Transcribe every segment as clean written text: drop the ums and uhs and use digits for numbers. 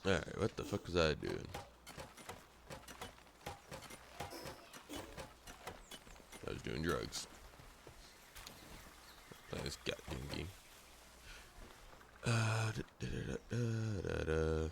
Alright, what the fuck was I doing? I was doing drugs. Playing this goddamn game. Da, da, da, da, da, da.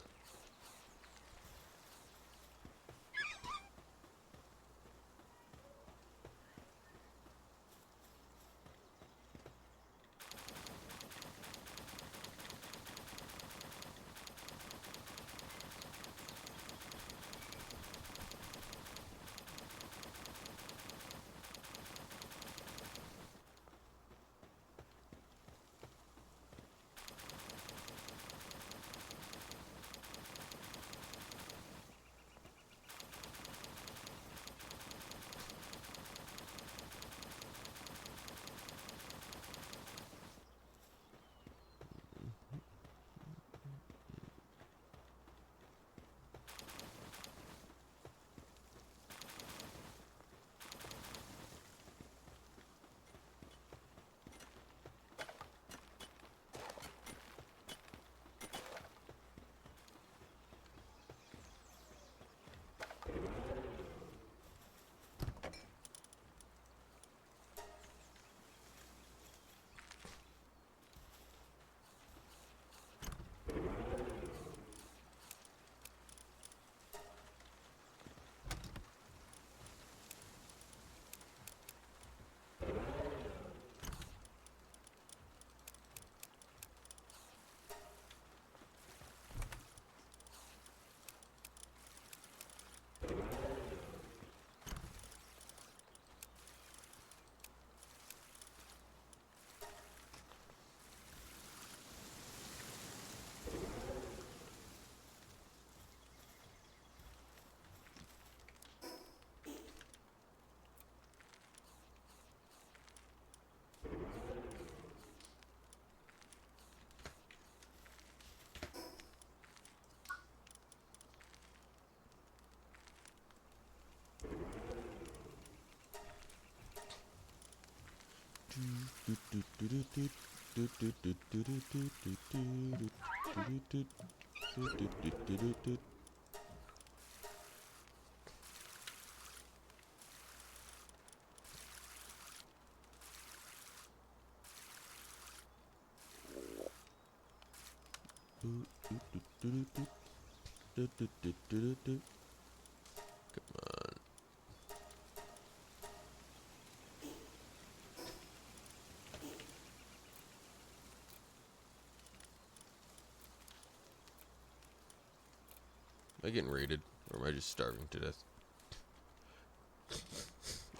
Am I getting raided? Or am I just starving to death?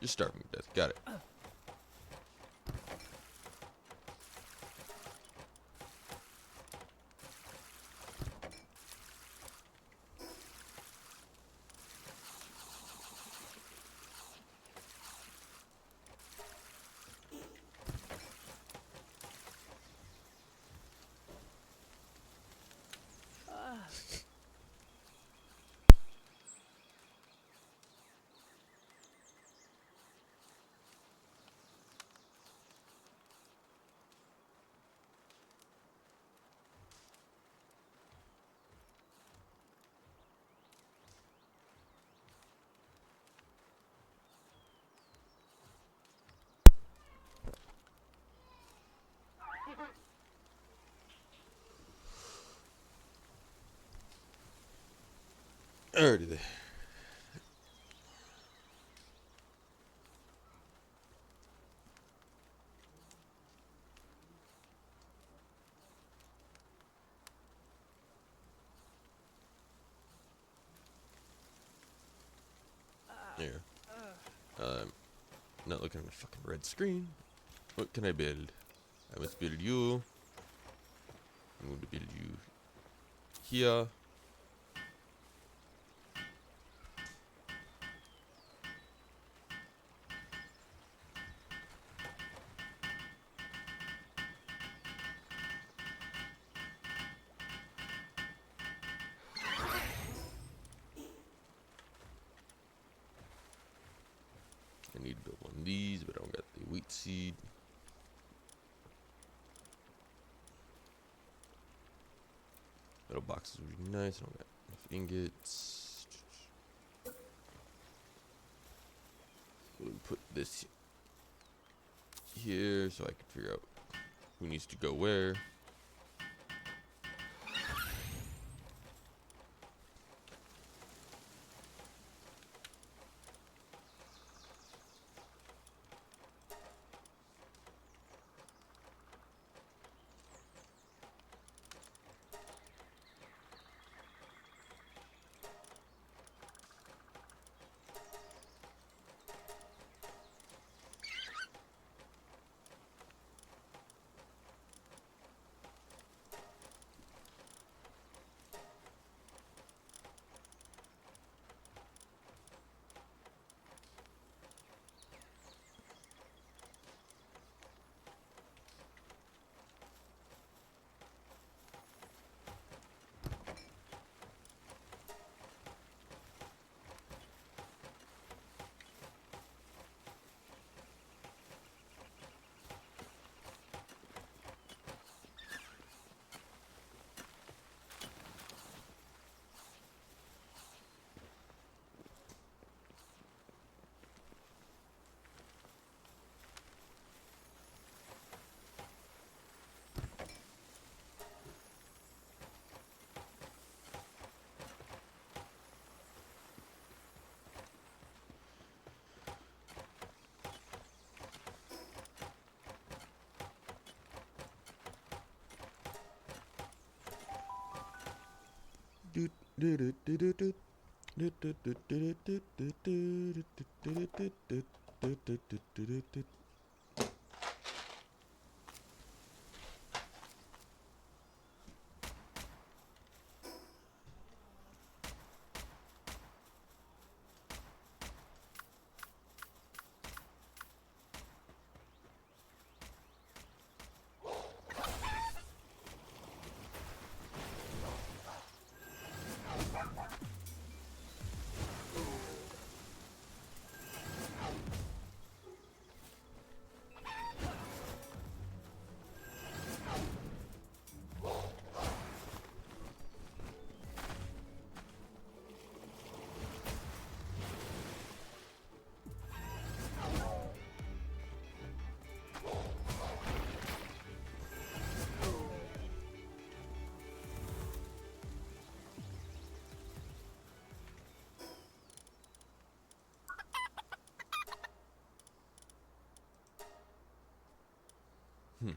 Just starving to death. Got it. Alrighty then. Here. Not looking at the fucking red screen. What can I build? I must build you. I'm going to build you here. I need to build one of these, but I don't got the wheat seed. That'll boxes would be nice. I don't got enough ingots. We'll put this here so I can figure out who needs to go where. Hmm.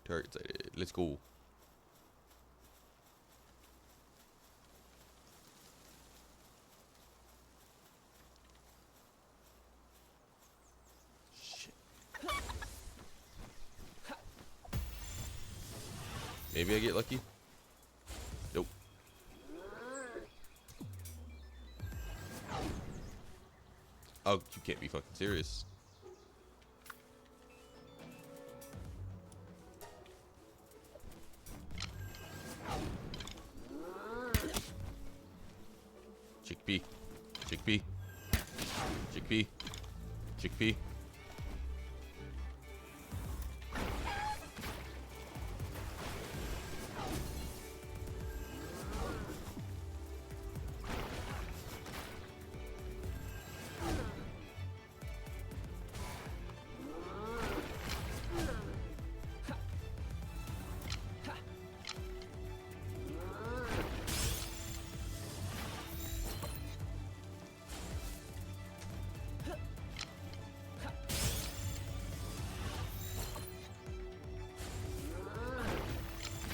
Target sighted. Let's go. Shit. Maybe I get lucky. Nope. Oh, you can't be fucking serious. Chickpea. Chickpea. Chickpea. Chickpea.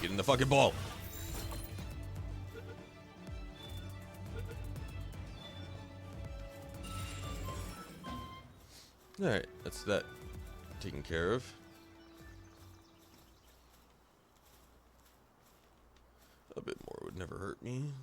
Get in the fucking ball. Alright, that's That's that taken care of. A bit more would never hurt me.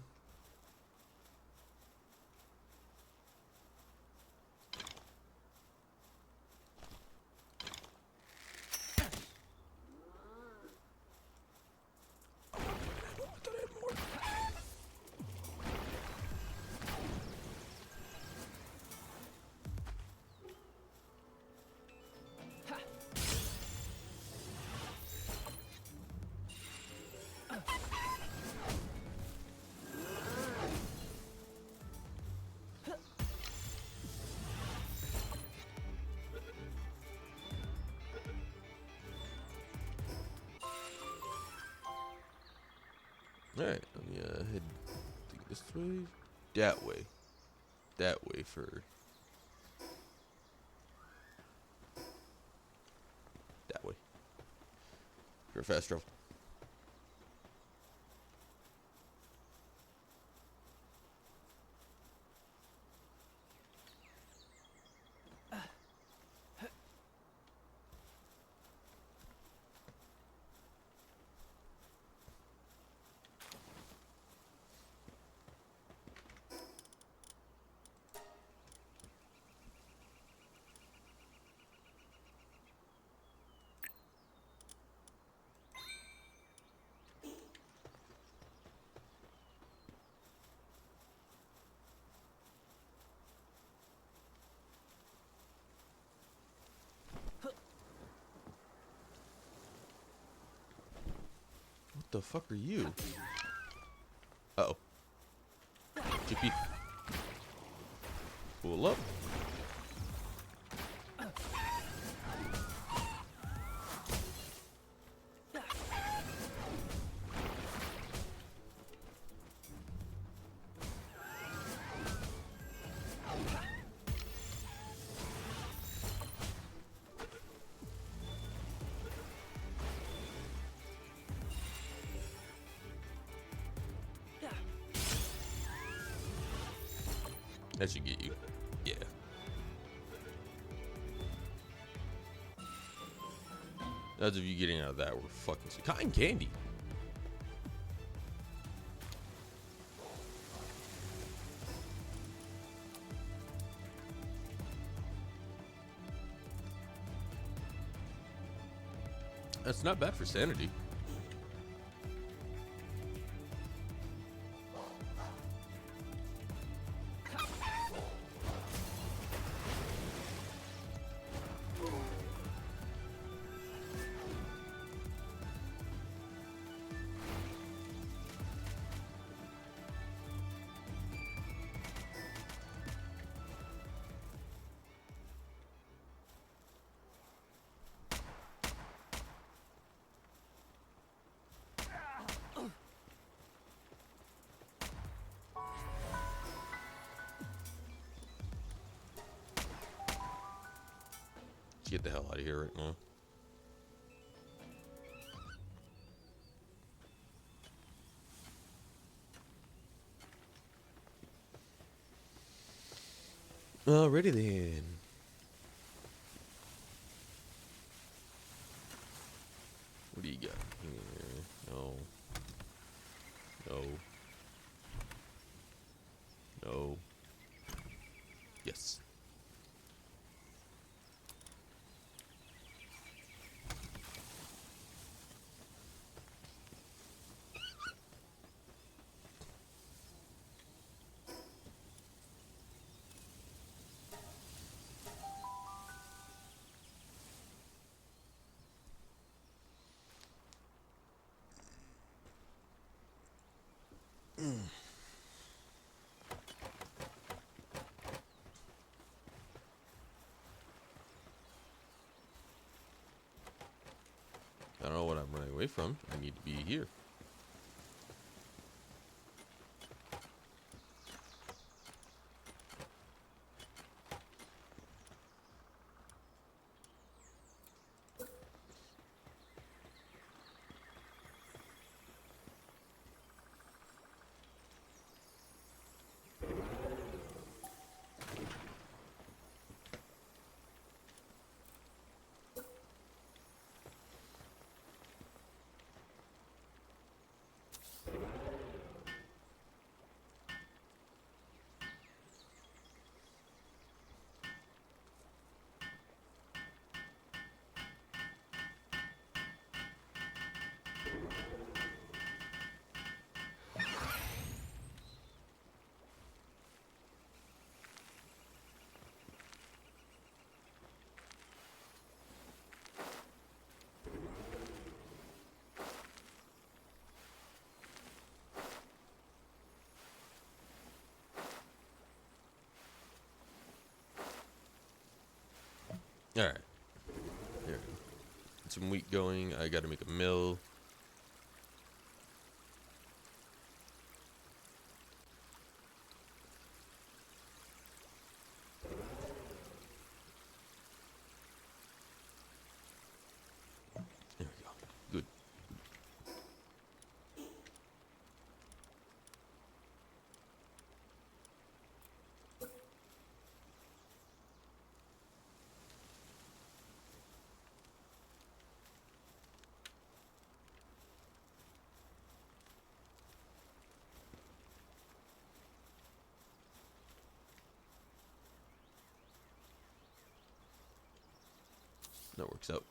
Alright, let me head this way. That way. That way for... That way. For fast travel. What the fuck are you? Uh-oh. GP. Pull up. That should get you. Yeah. Odds of you getting out of that were fucking sick. Cotton candy. That's not bad for sanity. Get the hell out of here right now. Alrighty then. What do you got here? No. No. No. Yes. I don't know what I'm running away from. I need to be here. Alright. There we go. Get some wheat going. I gotta make a mill. There we go. Good. That works out.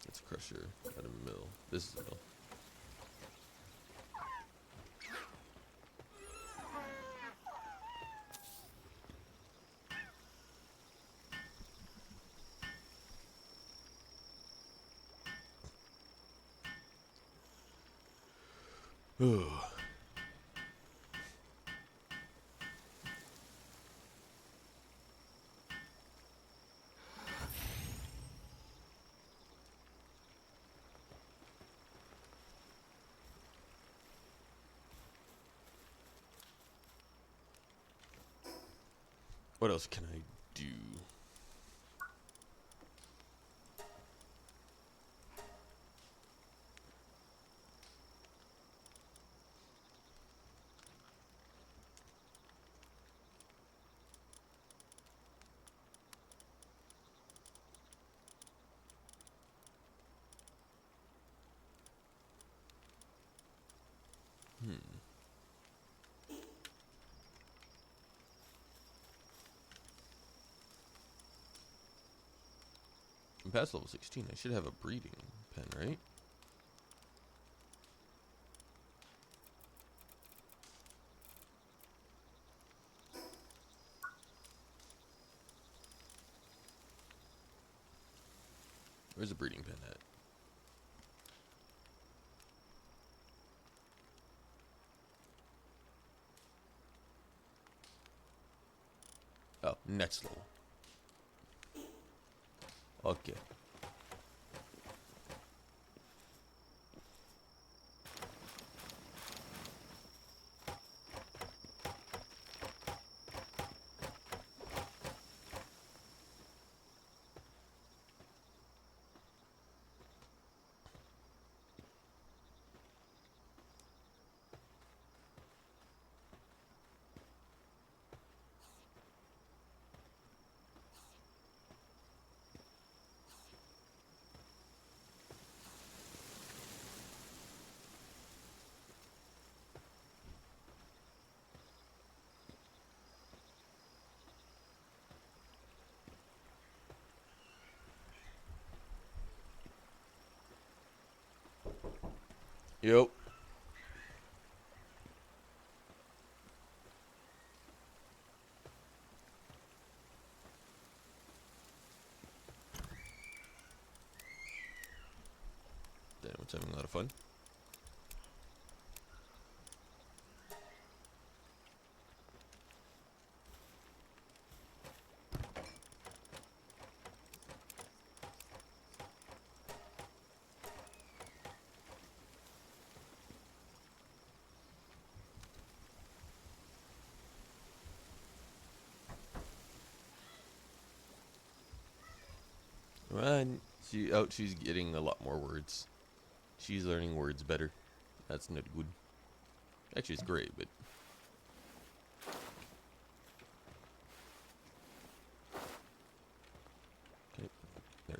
That's a crusher at a mill. This is a mill. Oh. What else can I do? I'm past level 16. I should have a breeding pen, right? Where's the breeding pen at? Oh, next level. Okay. Yep. Damn, it's having a lot of fun. And she's getting a lot more words. She's learning words better. That's not good. Actually, it's great, but okay. There's.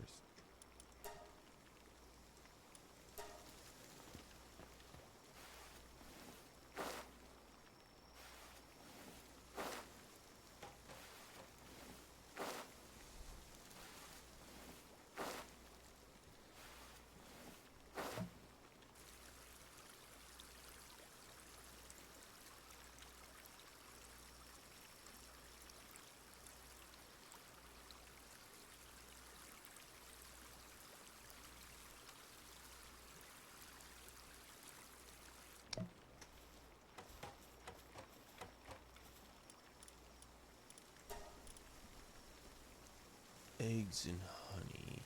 eggs and honey.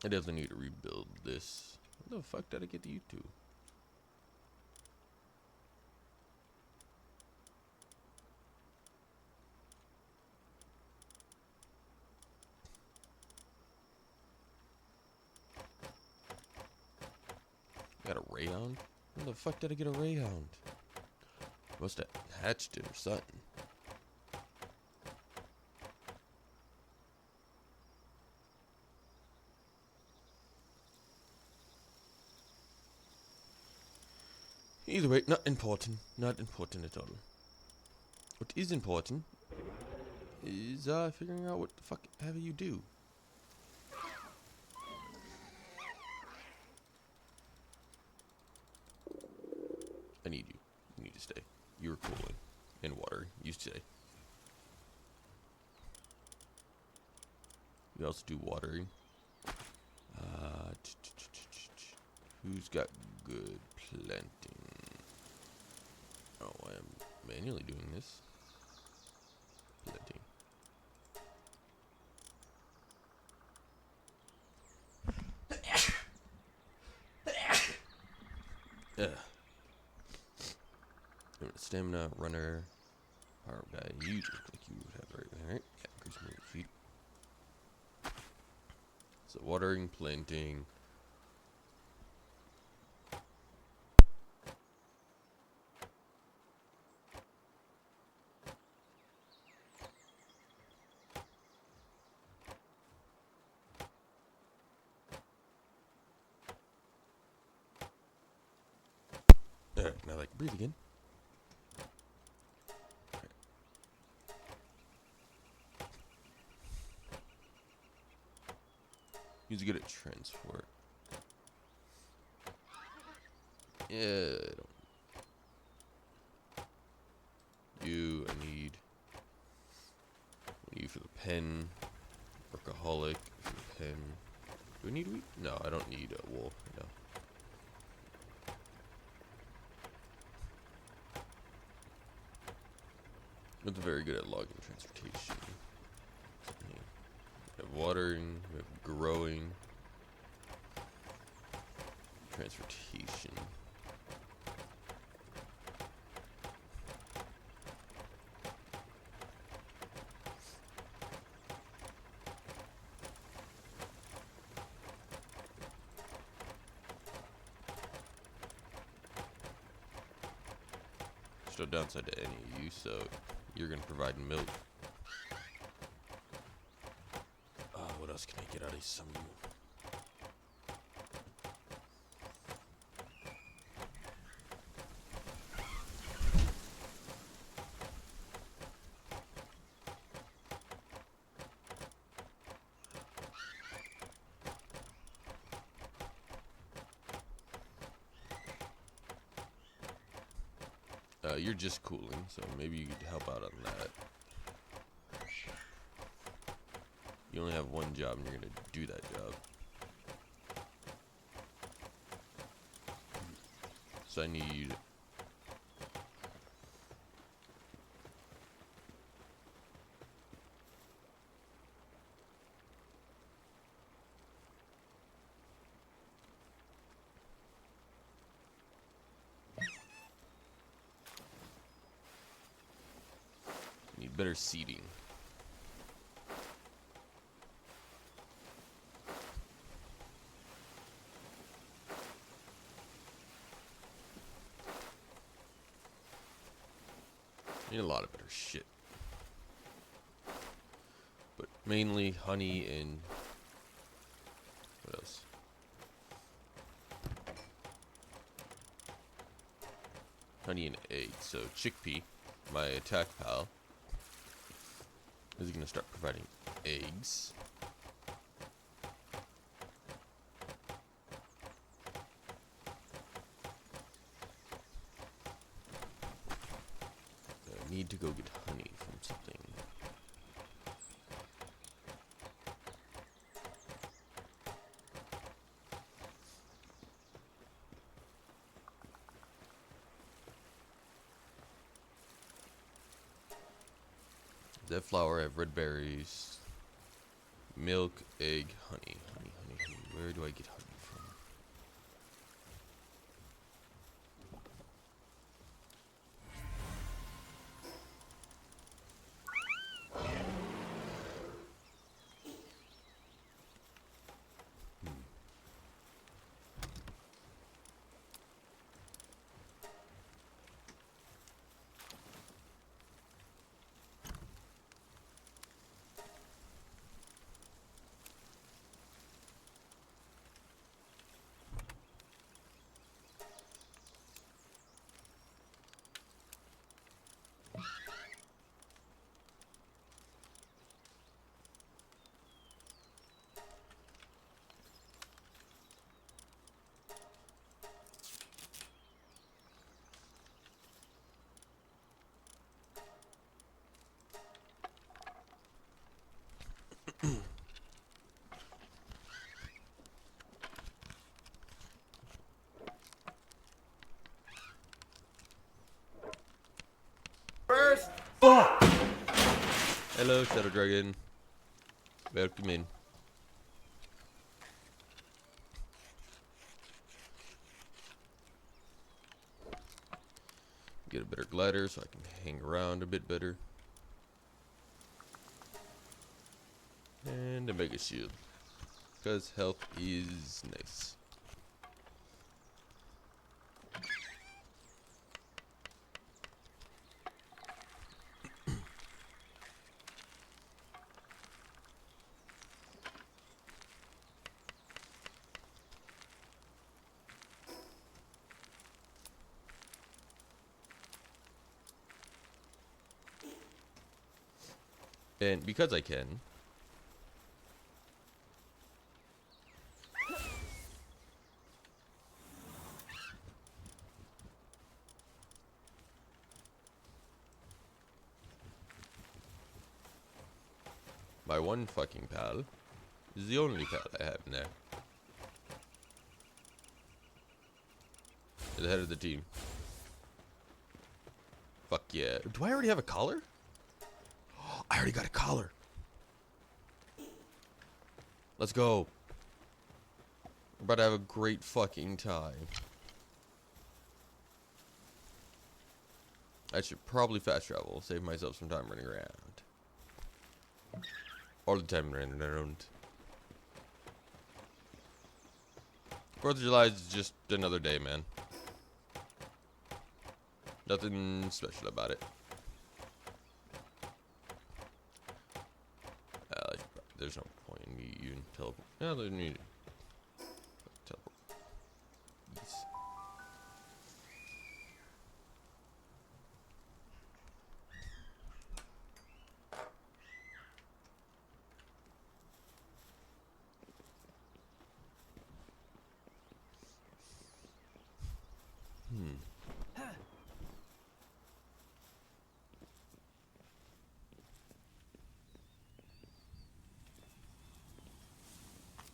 I definitely need to rebuild this. What the fuck did I get you to? Got a Rayhound? Where the fuck did I get a Rayhound? Must have hatched it or something. Either way, not important. Not important at all. What is important is figuring out what the fuck have you do. I need you. You need to stay. You're cooling and water. You stay. You also do watering. Who's got good planting? Oh, I am manually doing this. Planting. Stamina, runner, power guy. You just like you would have right? Yeah, increase movement speed. So watering, planting. Alright, now like breathe again. He's good at transport. Yeah, I don't. You, I need you for the pen. Workaholic for the pen. Do I need wheat? No, I don't need wool. No. But they're very good at logging transportation. We have watering, we have growing, transportation. There's no downside to any of you, so you're gonna provide milk. What else can I get out of some of you? You're just cooling, so maybe you could help out on that. You only have one job and you're gonna do that job. So I need better seating. Need a lot of better shit. But mainly honey and what else? Honey and eggs. So Chickpea, my attack pal, is going to start providing eggs. need to go get honey from something. That flower, I have red berries, milk, egg, honey, honey, honey, honey. Where do I get honey from? First, Fuck! Hello, Shadow Dragon. Welcome in. Get a better glider so I can hang around a bit better. And a mega shield. Because health is nice. And because I can, my one fucking pal is the only pal I have now. The head of the team. Fuck yeah. Do I already have a collar? I already got a collar. Let's go. We're about to have a great fucking time. I should probably fast travel, save myself some time running around. All the time running around. 4th of July is just another day, man. Nothing special about it. There's no point in me even teleport. Yeah, there's need teleport. Yes.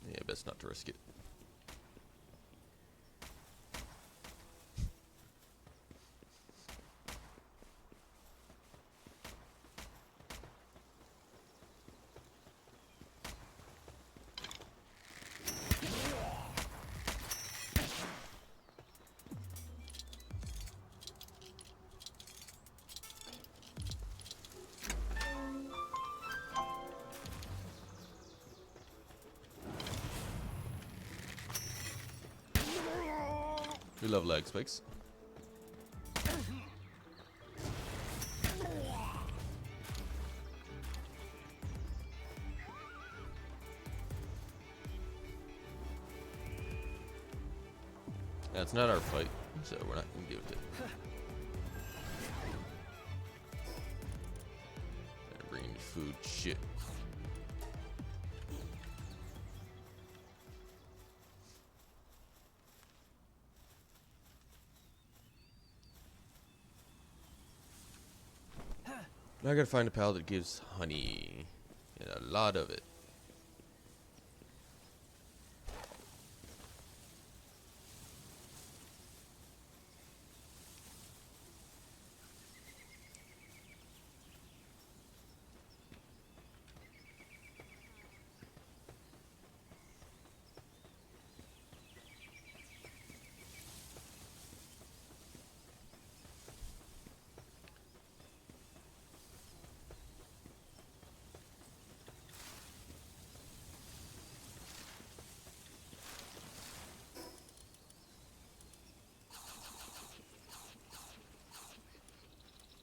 Yeah, best not to risk it. We love lag spikes. Yeah, it's not our fight, so we're not gonna give it to. Better bring me food. Shit. Now I gotta find a pal that gives honey. And a lot of it.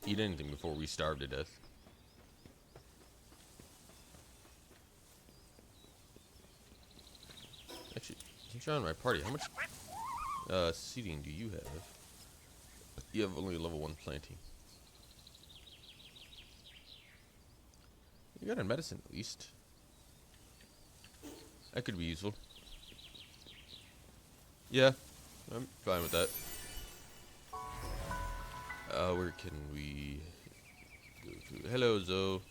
Eat anything before we starve to death. Actually, since you're on my party, how much seeding do you have? You have only level 1 planting. You got a medicine at least. That could be useful. Yeah, I'm fine with that. Where can we go to? Hello, Zoe.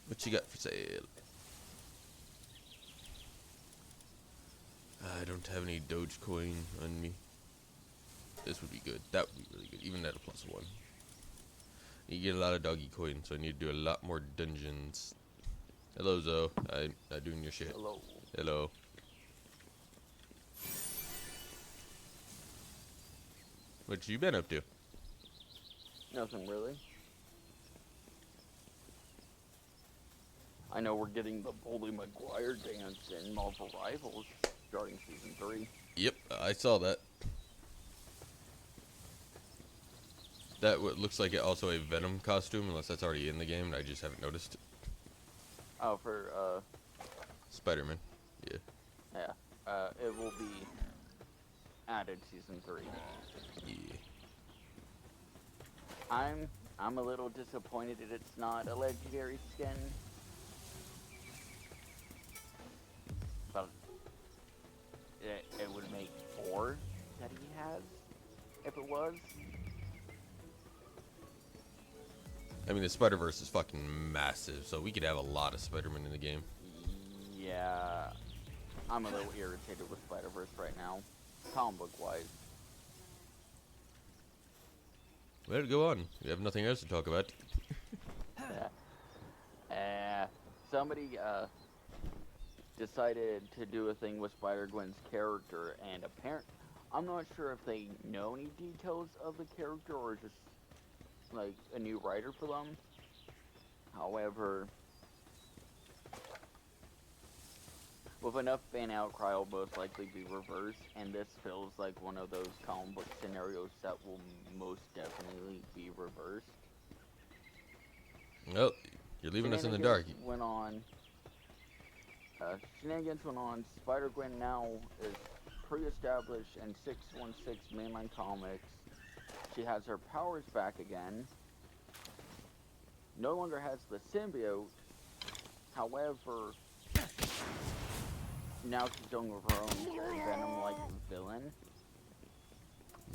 What you got for sale? I don't have any Dogecoin on me. This would be good. That would be really good. Even at a +1. You get a lot of doggy coins, so I need to do a lot more dungeons. Hello, Zoe. I'm not doing your shit. Hello. Hello. What you been up to? Nothing really. I know we're getting the Bully Maguire dance in Marvel Rivals starting season 3. Yep, I saw that. That looks like it also a Venom costume, unless that's already in the game and I just haven't noticed. Oh, for Spider-Man. Yeah. yeah. It will be added season 3. Yeah. I'm a little disappointed that it's not a legendary skin. But it would make 4 that he has if it was. I mean, the Spider-Verse is fucking massive, so we could have a lot of Spider-Man in the game. Yeah, I'm a little irritated with Spider-Verse right now, comic book wise. Let it go on. We have nothing else to talk about. Somebody decided to do a thing with Spider-Gwen's character, and I'm not sure if they know any details of the character or just like a new writer for them. However, with enough fan outcry, will most likely be reversed, and this feels like one of those comic book scenarios that will most definitely be reversed. Well, you're leaving us in the dark. Shenanigans went on. Spider-Gwen now is pre-established in 616 mainline comics. She has her powers back again. No longer has the symbiote. However, now she's going with her own Venom-like villain,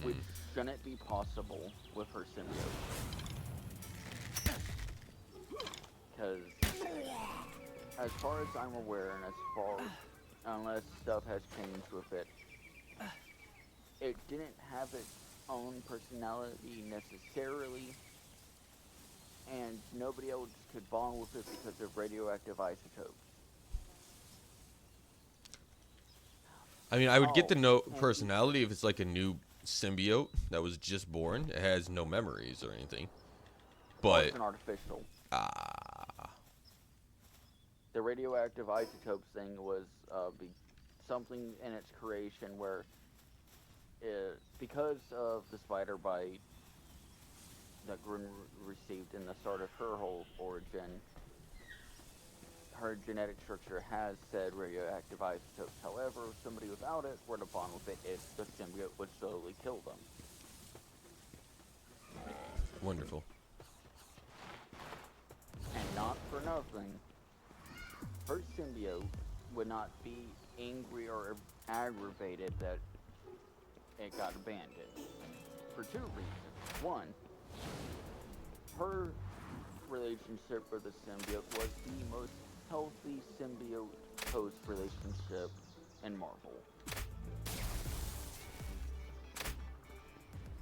which shouldn't be possible with her symbiote. Because, as far as I'm aware, and unless stuff has changed with it, it didn't have its own personality necessarily, and nobody else could bond with it because of radioactive isotopes. I mean, I would get the personality if it's like a new symbiote that was just born. It has no memories or anything. But it's an artificial. The radioactive isotopes thing was something in its creation where, because of the spider bite that Gwen received in the start of her whole origin, her genetic structure has said radioactive isotopes. However, if somebody without it were to bond with it, the symbiote would slowly kill them. Wonderful. And not for nothing, her symbiote would not be angry or aggravated that it got abandoned. for two reasons. One, her relationship with the symbiote was the most healthy symbiote host relationship in Marvel.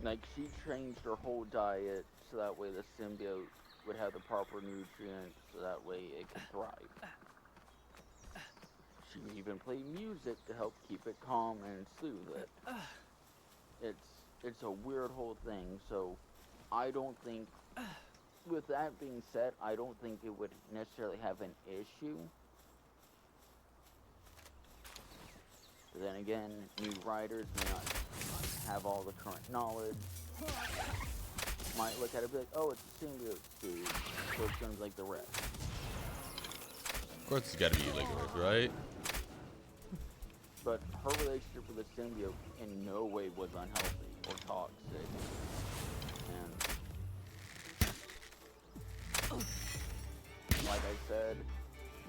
Like, she changed her whole diet so that way the symbiote would have the proper nutrients so that way it could thrive. She even played music to help keep it calm and soothe it. It's a weird whole thing, so I don't think, with that being said, I don't think it would necessarily have an issue. But then again, new writers may not have all the current knowledge. Might look at it and be like, oh, it's a symbiote dude, so it's gonna be like the rest. Of course, it's got to be like Earth, right? But her relationship with the symbiote in no way was unhealthy or toxic. And like I said,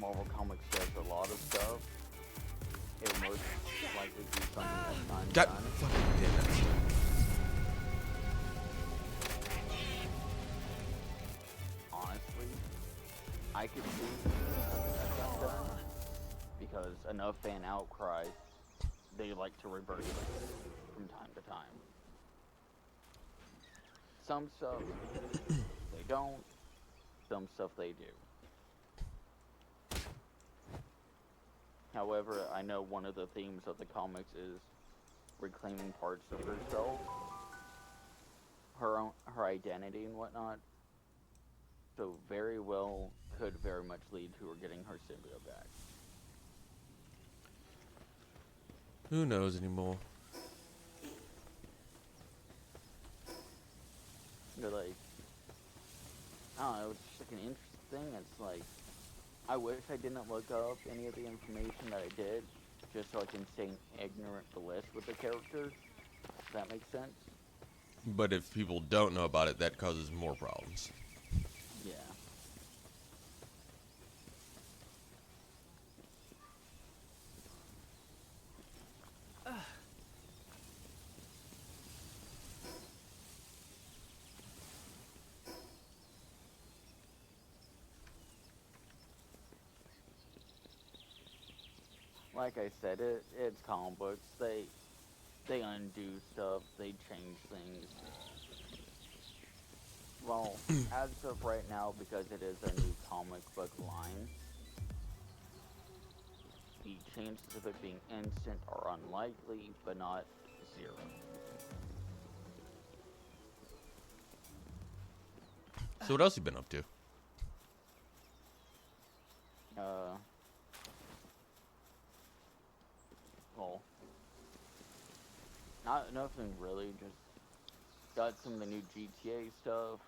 Marvel Comics does a lot of stuff. It will most likely be something that's not God done. fucking damn it. Honestly, I could see that done because enough fan outcry, they like to revert things from time to time. Some stuff they don't, some stuff they do. However, I know one of the themes of the comics is reclaiming parts of herself, her identity and whatnot. So very well could very much lead to her getting her symbiote back. Who knows anymore? They're like, I don't know, it's just like an interesting thing. It's like, I wish I didn't look up any of the information that I did, just so I can stay ignorant bliss with the character. Does that make sense? But if people don't know about it, that causes more problems. Yeah. Like I said, it's comic books. They undo stuff. They change things. Well, as of right now, because it is a new comic book line, the chances of it being instant are unlikely, but not zero. So what else you been up to? Well, nothing really. Just got some of the new GTA stuff.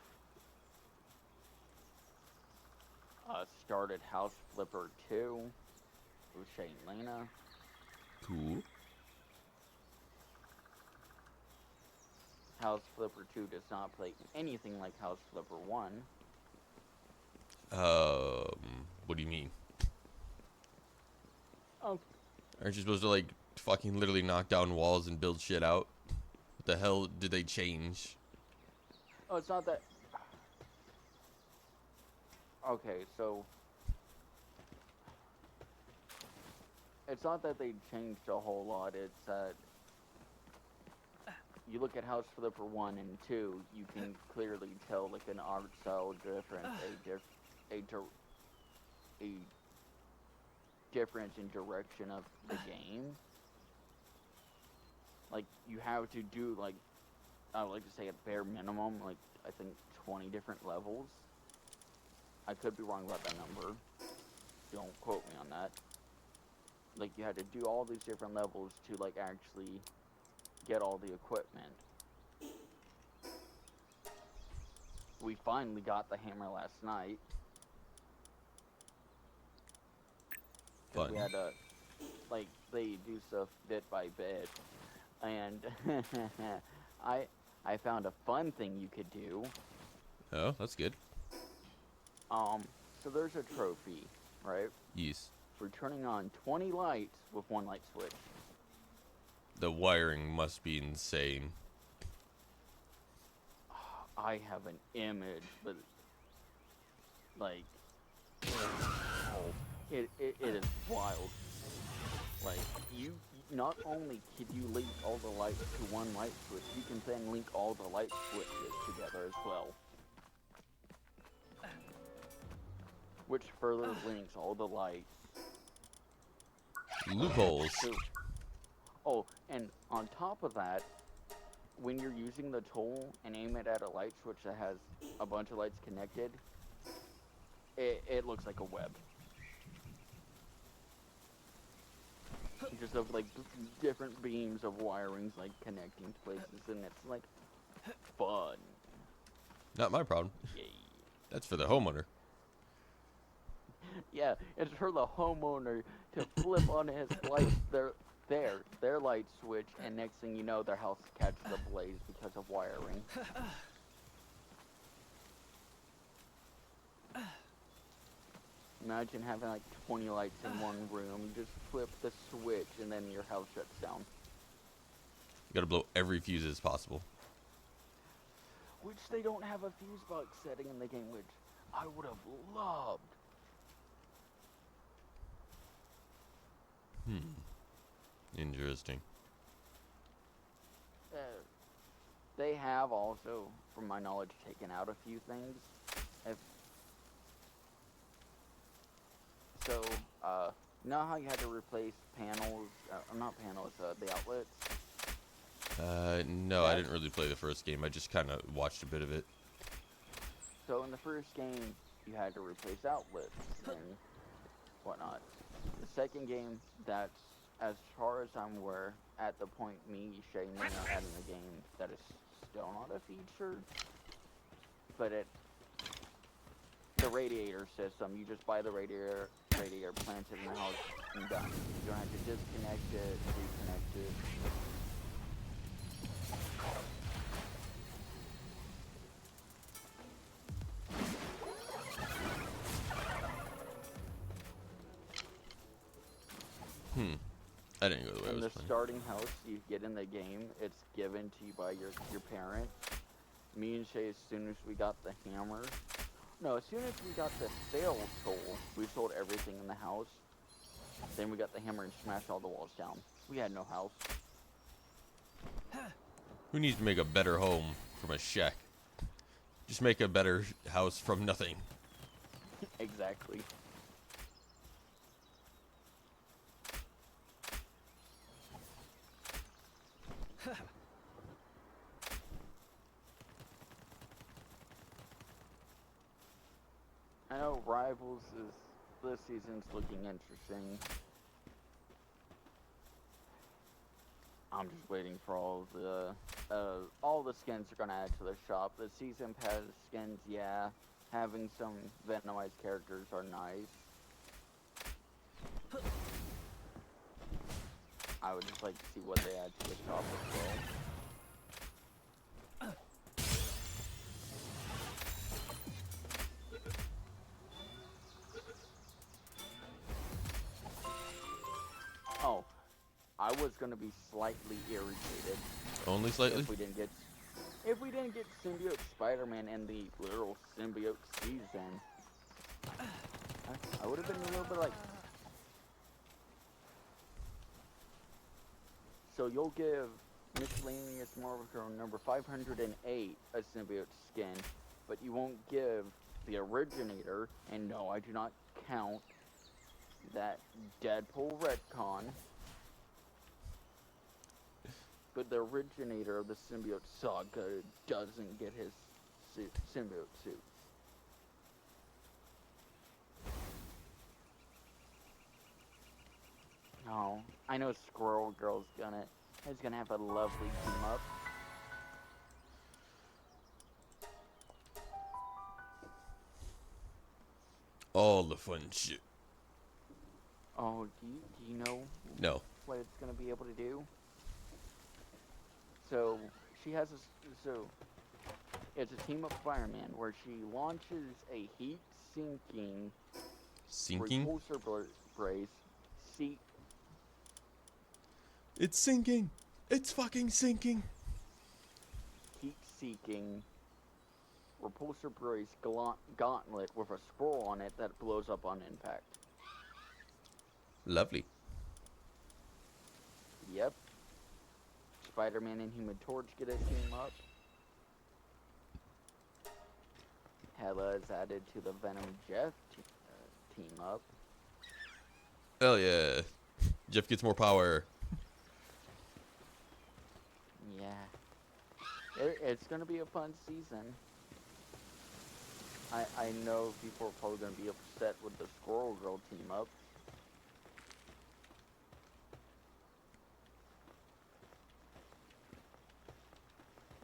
Started House Flipper 2 with Shane Lena. Cool. House Flipper 2 does not play anything like House Flipper 1. What do you mean? Oh. Aren't you supposed to, like, fucking literally knock down walls and build shit out? What the hell did they change? Oh, it's not that. Okay, so it's not that they changed a whole lot. It's that you look at House Flipper 1 and 2, you can clearly tell like an art style difference, a difference in direction of the game. Like, you have to do, like, I would like to say at bare minimum, like, I think 20 different levels. I could be wrong about that number. Don't quote me on that. Like, you had to do all these different levels to, like, actually get all the equipment. We finally got the hammer last night. Fun. We had to, like, they do stuff bit by bit. And I found a fun thing you could do. Oh, that's good. So there's a trophy, right? Yes. For turning on 20 lights with one light switch. The wiring must be insane. I have an image, but like, oh, it is wild. Like, you not only could you link all the lights to one light switch, you can then link all the light switches together as well. Which further links all the lights. Loopholes. So, oh, and on top of that, when you're using the tool and aim it at a light switch that has a bunch of lights connected, it looks like a web. Just of like different beams of wirings like connecting to places, and it's like fun. Not my problem. Yay. That's for the homeowner. Yeah, it's for the homeowner to flip on his light, their light switch, and next thing you know, their house catches ablaze because of wiring. Imagine having like 20 lights in one room. You just flip the switch, and then your house shuts down. You gotta blow every fuse as possible. Which they don't have a fuse box setting in the game, which I would have loved. Interesting. They have also, from my knowledge, taken out a few things. So, you know how you had to replace panels, not panels, the outlets? No, I didn't really play the first game. I just kind of watched a bit of it. So in the first game, you had to replace outlets and whatnot. The second game, that's, as far as I'm aware, at the point me, Shay, and Nina had in the game, that is still not a feature. But the radiator system, you just buy the radiator, plant it in the house, and done. You don't have to disconnect it, reconnect it. I didn't go the way I And was the planning. starting house you get in the game, it's given to you by your parents. Me and Shay, as soon as we got the hammer, no, as soon as we got the sales tool, we sold everything in the house. Then we got the hammer and smashed all the walls down. We had no house. Who needs to make a better home from a shack? Just make a better house from nothing. Exactly. I know Rivals is this season's looking interesting. I'm just waiting for all the skins are gonna add to the shop. The season pass skins, yeah. Having some Venomized characters are nice. I would just like to see what they add to the shop as well. Oh, I was gonna be slightly irritated Only slightly? if we didn't get Symbiote Spider-Man in the literal Symbiote season. I would have been a little bit like, so you'll give Miscellaneous Marvel Hero number 508 a Symbiote skin, but you won't give the Originator, and no, I do not count that Deadpool retcon, but the originator of the Symbiote Saga doesn't get his symbiote suit. Oh, I know Squirrel Girl's gonna have a lovely team up. All the fun shit. Oh, do you know No. what it's gonna be able to do? So she has it's a team up fireman where she launches a heat-sinking Sinking? repulsor brace. It's sinking. It's fucking sinking. Heat-seeking repulsor brace gauntlet with a scroll on it that blows up on impact. Lovely. Yep. Spider-Man and Human Torch get a team up. Hela is added to the Venom Jeff team up. Hell yeah. Jeff gets more power. Yeah. It's going to be a fun season. I know people are probably going to be upset with the Squirrel Girl team up.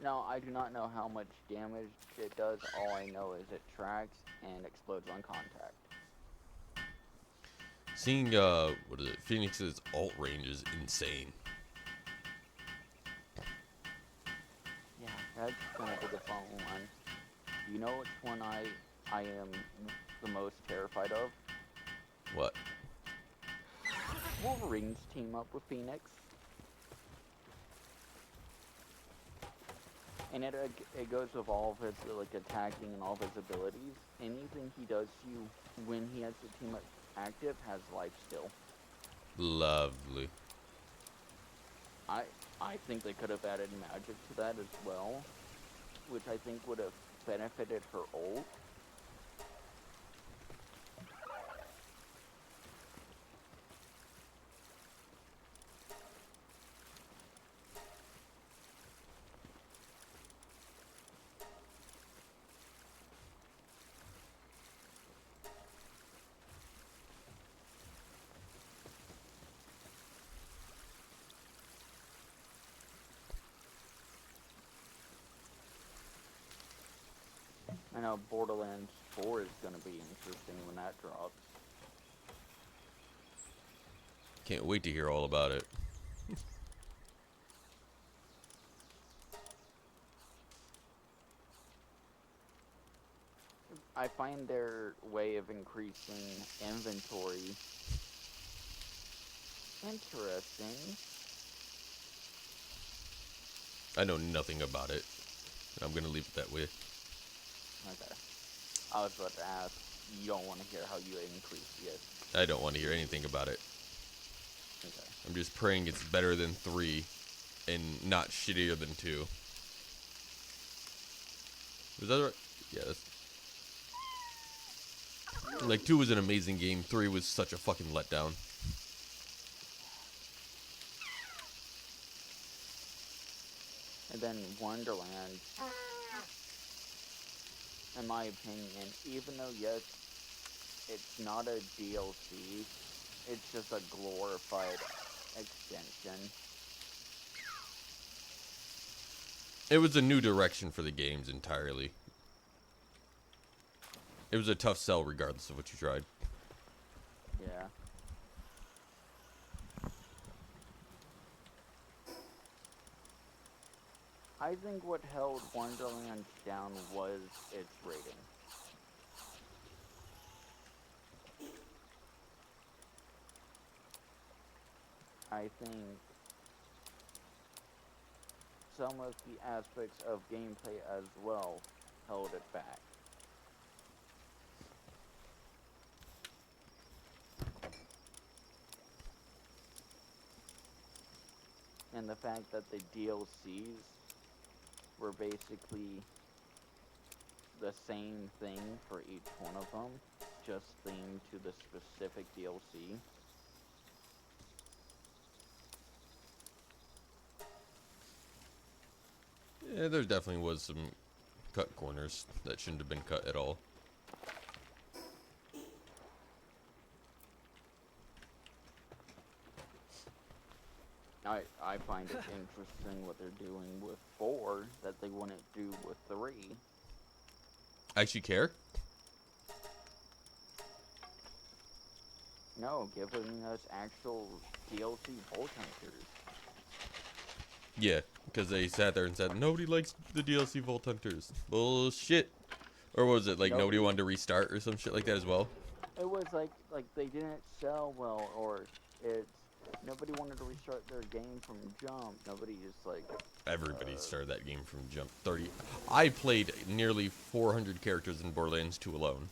No, I do not know how much damage it does. All I know is it tracks and explodes on contact. Seeing, what is it? Phoenix's alt range is insane. Yeah, that's gonna be the fun one. You know which one I am the most terrified of? What? Wolverine's team up with Phoenix. And it goes with all of his like attacking and all of his abilities. Anything he does to you when he has the team up active has life still. Lovely. I think they could have added magic to that as well, which I think would have benefited her ult. I know Borderlands 4 is going to be interesting when that drops. Can't wait to hear all about it. I find their way of increasing inventory interesting. I know nothing about it. I'm gonna leave it that way. Okay. I was about to ask, you don't want to hear how you increase it. I don't want to hear anything about it. Okay. I'm just praying it's better than 3 and not shittier than 2. Was that right? Yeah, that's... Like, 2 was an amazing game. 3 was such a fucking letdown. And then Wonderland, in my opinion, even though, yes, it's not a DLC, it's just a glorified extension. It was a new direction for the games entirely. It was a tough sell regardless of what you tried. Yeah. I think what held Wonderland down was its rating. I think some of the aspects of gameplay as well held it back. And the fact that the DLCs were basically the same thing for each one of them, just themed to the specific DLC. Yeah, there definitely was some cut corners that shouldn't have been cut at all. I find it interesting what they're doing with 4 that they wouldn't do with 3. I actually care. No, giving us actual DLC Vault Hunters. Yeah, because they sat there and said, nobody likes the DLC Vault Hunters. Bullshit. Or was it like nobody wanted to restart or some shit like that as well? It was like they didn't sell well, or it's Nobody wanted to restart their game from jump. Nobody just like. Everybody started that game from jump. 30. I played nearly 400 characters in Borderlands 2 alone.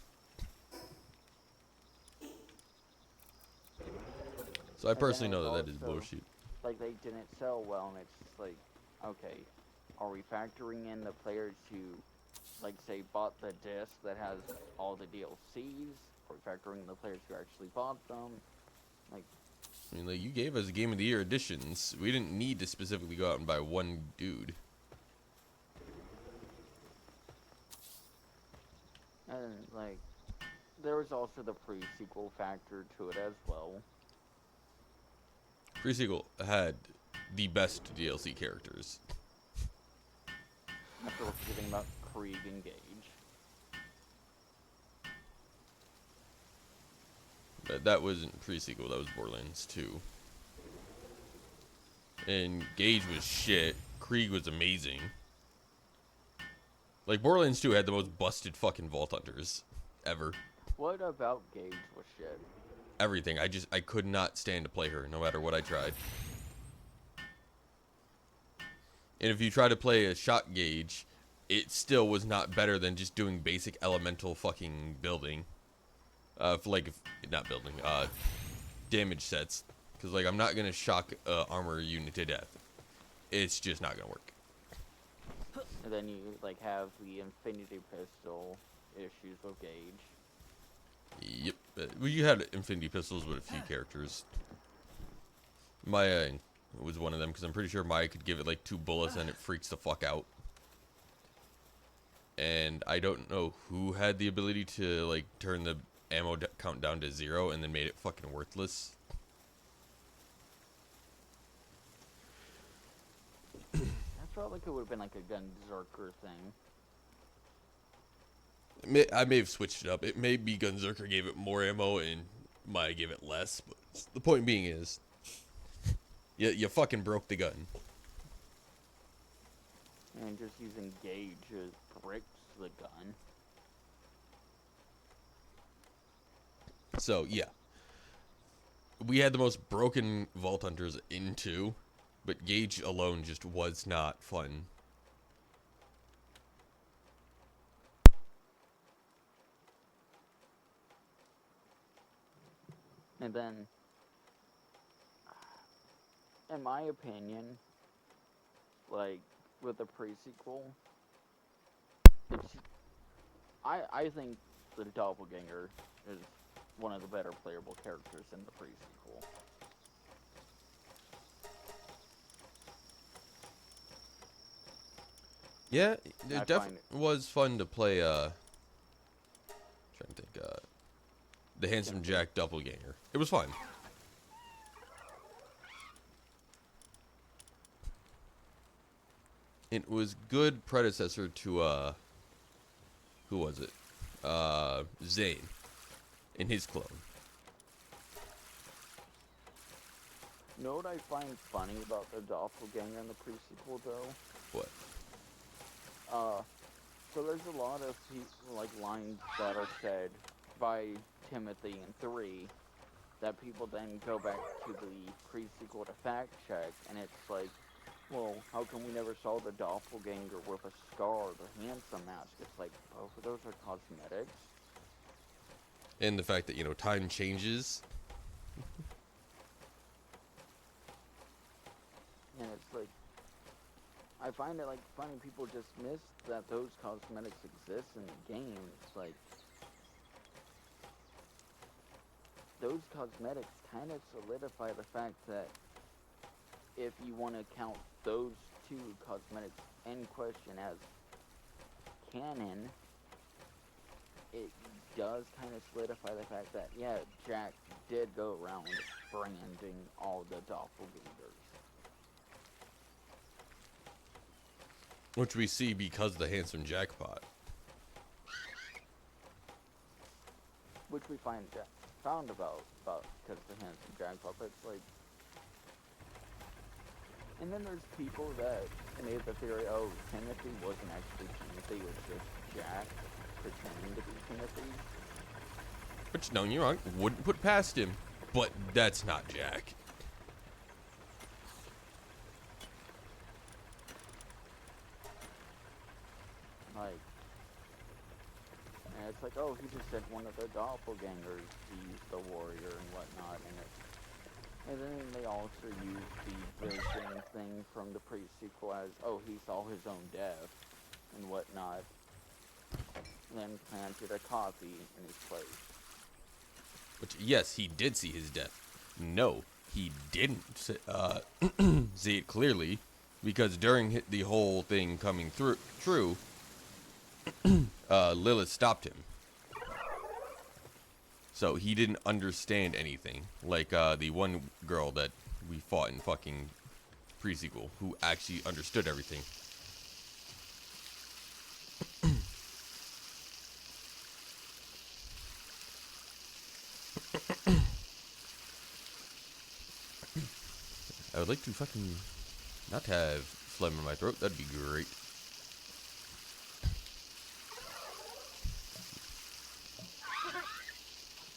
So I And then personally it know was that is also bullshit. like they didn't sell well, and it's just like, okay, are we factoring in the players who, like, say, bought the disc that has all the DLCs? Are we factoring in the players who actually bought them? Like, I mean, like, you gave us Game of the Year editions. We didn't need to specifically go out and buy one dude. and like, there was also the pre-sequel factor to it as well. Pre-sequel had the best DLC characters. After forgetting about Krieg and Gage. That wasn't pre-sequel, that was Borderlands 2. And Gage was shit. Krieg was amazing. Like, Borderlands 2 had the most busted fucking Vault Hunters ever. What about Gage was shit? Everything. I could not stand to play her, no matter what I tried. And if you try to play a shot Gage, it still was not better than just doing basic elemental fucking building. Not building, damage sets. Because, like, I'm not going to shock armor unit to death. It's just not going to work. And then you, like, have the Infinity Pistol issues with Gage. Yep. Well, you had Infinity Pistols with a few characters. Maya was one of them, because I'm pretty sure Maya could give it, like, 2 bullets and it freaks the fuck out. And I don't know who had the ability to, like, turn the ammo count down to 0 and then made it fucking worthless. I felt like it would have been like a Gunzerker thing. I may have switched it up. It may be Gunzerker gave it more ammo and Maya gave it less. But the point being is, you fucking broke the gun. And just using Gage bricks the gun. So, yeah. We had the most broken Vault Hunters in 2, but Gage alone just was not fun. And then, in my opinion, like, with the pre-sequel, I think the Doppelganger is one of the better playable characters in the pre-sequel. Yeah, it definitely was fun to play, trying to think, the Handsome Jack Doppelganger. It was fun. It was good predecessor to, who was it? Zane. In his clone. You know what I find funny about the Doppelganger in the pre-sequel, though? What? So there's a lot of, like, lines that are said by Timothy in 3 that people then go back to the pre-sequel to fact check, and it's like, well, how come we never saw the Doppelganger with a scar or the handsome mask? It's like, both of those are cosmetics. And the fact that, time changes. And it's like, I find it, like, funny people just miss that those cosmetics exist in the game. It's like, those cosmetics kind of solidify the fact that if you want to count those 2 cosmetics in question as canon, it does kind of solidify the fact that, yeah, Jack did go around branding all the doppelgangers. Which we see because of the Handsome Jackpot. Which we found about because of the Handsome Jackpot, but it's like... And then there's people that made the theory, oh, Timothy wasn't actually Timothy, it was just Jack pretending to be Timothy. Which, no, you're wrong. Wouldn't put past him. But that's not Jack. Like, and it's like, oh, he just sent one of the doppelgangers. He's the warrior and whatnot, and then they also use the vision thing from the pre-sequel as, oh, he saw his own death and whatnot, and then planted a copy in his place. Which, yes, he did see his death. No, he didn't see it clearly, because during the whole thing coming true, Lilith stopped him. So he didn't understand anything. Like the one girl that we fought in fucking pre-sequel, who actually understood everything. I would like to fucking not have phlegm in my throat. That'd be great.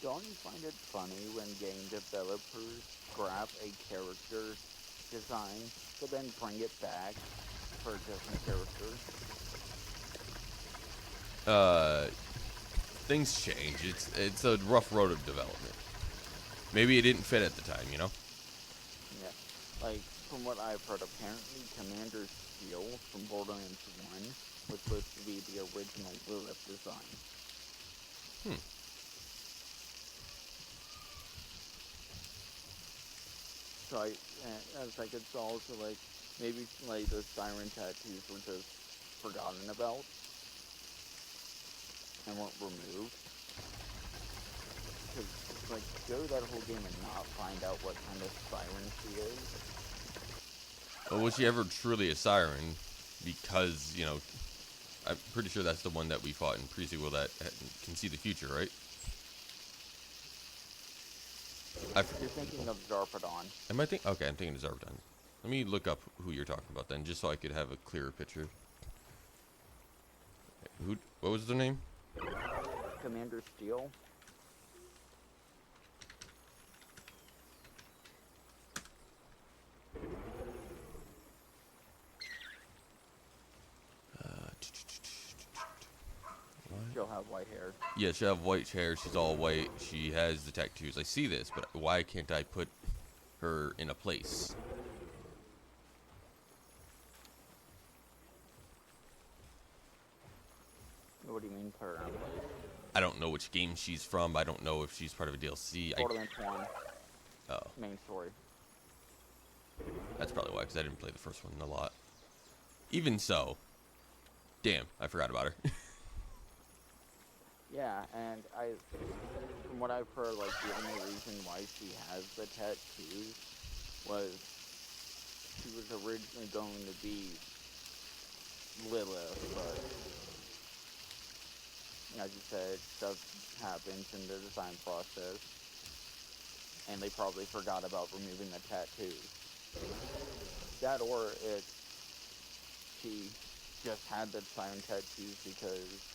Don't you find it funny when game developers grab a character design, but then bring it back for a different character? Things change. It's a rough road of development. Maybe it didn't fit at the time, you know? Yeah. Like, from what I've heard, apparently Commander Steel from Borderlands 1 was supposed to be the original Lilith design. So I was like, it's also like, maybe like the siren tattoos were just forgotten about and weren't removed. Because, like, go that whole game and not find out what kind of siren she is. Well, was she ever truly a siren? Because, you know, I'm pretty sure that's the one that we fought in pre-sequel that can see the future, right? You're thinking of Zarpedon. Am I thinking? Okay, I'm thinking of Zarpedon. Let me look up who you're talking about then, just so I could have a clearer picture. What was their name? Commander Steel. She'll have white hair. Yeah, she'll have white hair. She's all white. She has the tattoos. I see this, but why can't I put her in a place? What do you mean, put her in a place? I don't know which game she's from. I don't know if she's part of a DLC. Borderlands 1. Oh. Main story. That's probably why, because I didn't play the first one a lot. Even so, damn, I forgot about her. Yeah, and from what I've heard, like, the only reason why she has the tattoos was she was originally going to be Lilith, but as you said, stuff happens in the design process, and they probably forgot about removing the tattoos. That, or she just had the siren tattoos because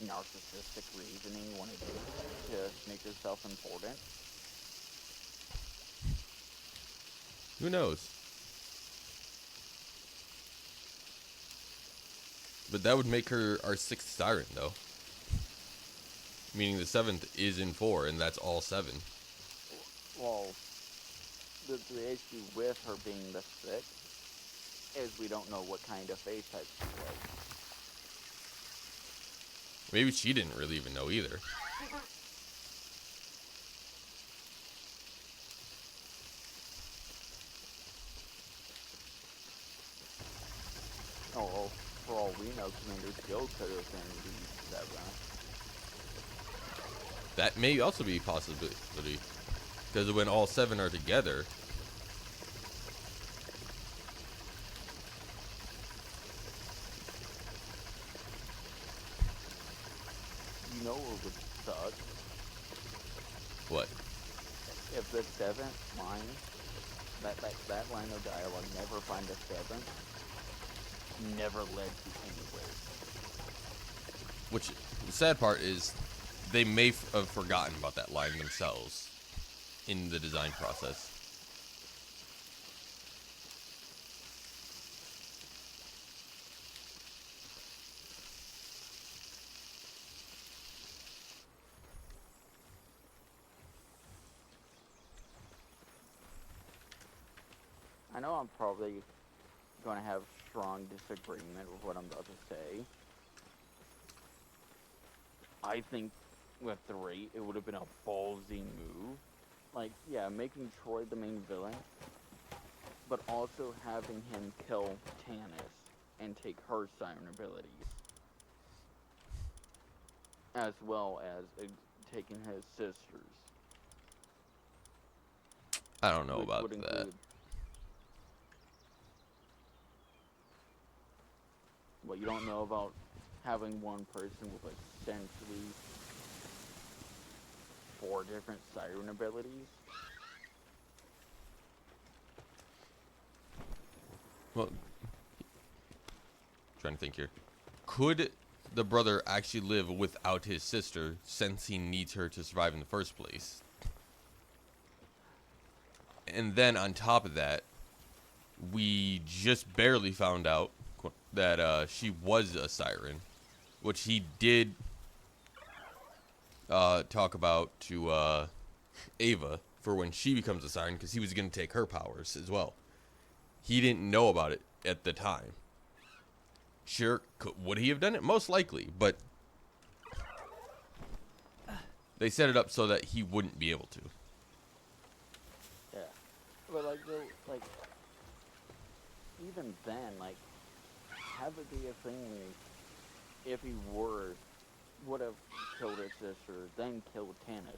narcissistic reasoning, wanted to make herself important. Who knows? But that would make her our 6th siren, though. Meaning the 7th is in 4, and that's all 7. Well, the issue with her being the 6th is we don't know what kind of face type she was. Maybe she didn't really even know either. Oh, well, for all we know, Commander Steel could have been the 7th. That may also be a possibility. Because when all 7 are together... You know what would suck? What? If the 7th line, that line of dialogue, never find a 7th, never led to anywhere. Which, the sad part is, they may have forgotten about that line themselves in the design process. know I'm probably going to have strong disagreement with what I'm about to say. I think with 3, it would have been a ballsy move. Like, yeah, making Troy the main villain, but also having him kill Tannis and take her siren abilities, as well as taking his sisters, I don't know which about would that. include. What, you don't know about having one person with essentially 4 different siren abilities? Well, trying to think here. Could the brother actually live without his sister since he needs her to survive in the first place? And then on top of that, we just barely found out that she was a siren, which he did talk about to Ava for when she becomes a siren, because he was going to take her powers as well. He didn't know about it at the time. Sure, would he have done it? Most likely, but they set it up so that he wouldn't be able to. Yeah. But, like, even then, like, have it be a thing if he would have killed his sister, then killed Tannis.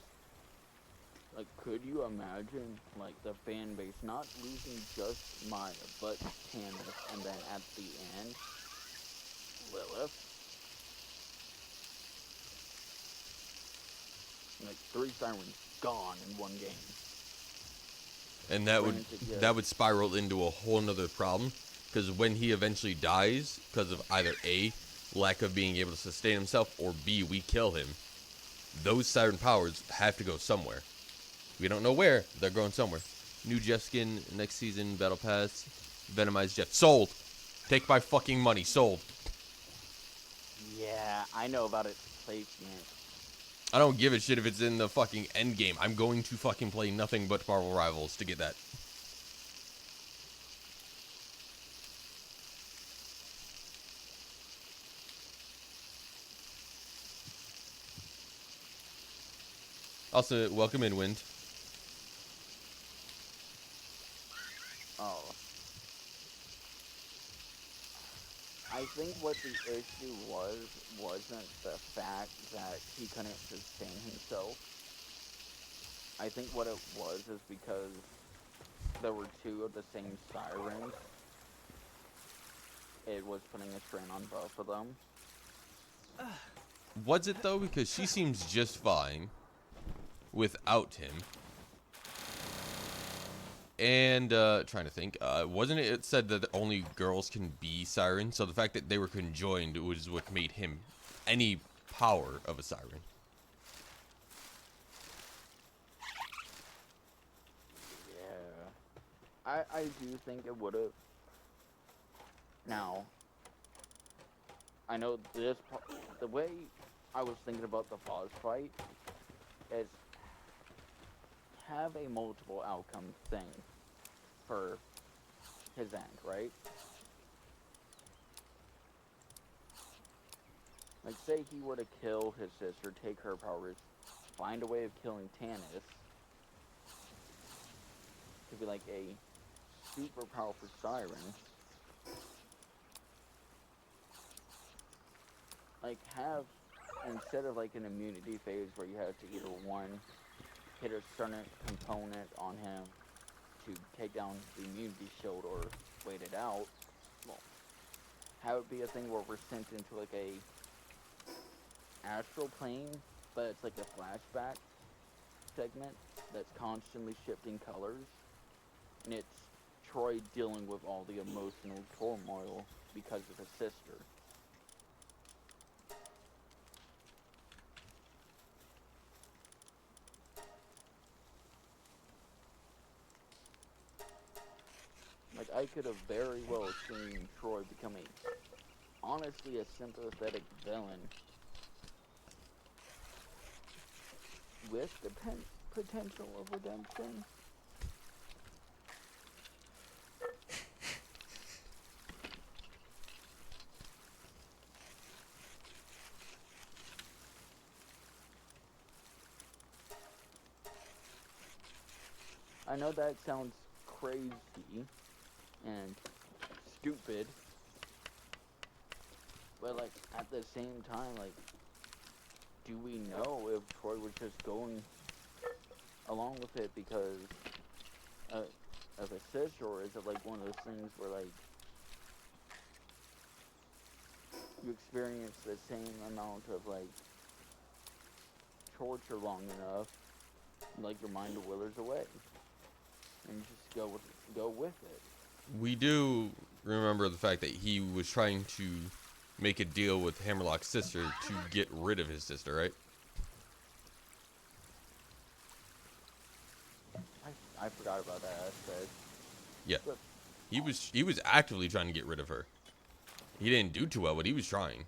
Like, could you imagine, like, the fan base not losing just Maya, but Tannis, and then at the end, Lilith? Like, 3 sirens gone in one game. And that Granted, yeah. that would spiral into a whole nother problem, because when he eventually dies, because of either A, lack of being able to sustain himself, or B, we kill him, those siren powers have to go somewhere. We don't know where. They're going somewhere. New Jeff skin next season, Battle Pass, Venomized Jeff. Sold. Take my fucking money. Sold. Yeah, I know about its placement. I don't give a shit if it's in the fucking end game. I'm going to fucking play nothing but Marvel Rivals to get that. Also, welcome in, Wind. Oh. I think what the issue wasn't the fact that he couldn't sustain himself. I think what it was is because there were 2 of the same sirens. It was putting a strain on both of them. Was it, though? Because she seems just fine without him. And, trying to think, wasn't it said that only girls can be sirens? So the fact that they were conjoined was what made him any power of a siren. Yeah. I do think it would have. Now, I know the way I was thinking about the boss fight is have a multiple outcome thing for his end, right? Like, say he were to kill his sister, take her powers, find a way of killing Tannis, to be like a super powerful siren. Like, have, instead of like an immunity phase where you have to either one, hit a certain component on him to take down the immunity shield or wait it out, well, have it be a thing where we're sent into like a astral plane, but it's like a flashback segment that's constantly shifting colors, and it's Troy dealing with all the emotional turmoil because of his sister. Like, I could have very well seen Troy become honestly a sympathetic villain with the potential of redemption. I know that sounds crazy and stupid, but like at the same time, like, do we know if Troy was just going along with it because of his sister, or is it like one of those things where like you experience the same amount of like torture long enough, like your mind withers away, and you just go with it. We do remember the fact that he was trying to make a deal with Hammerlock's sister to get rid of his sister, right? I forgot about that aspect. Yeah. But He was actively trying to get rid of her. He didn't do too well, but he was trying.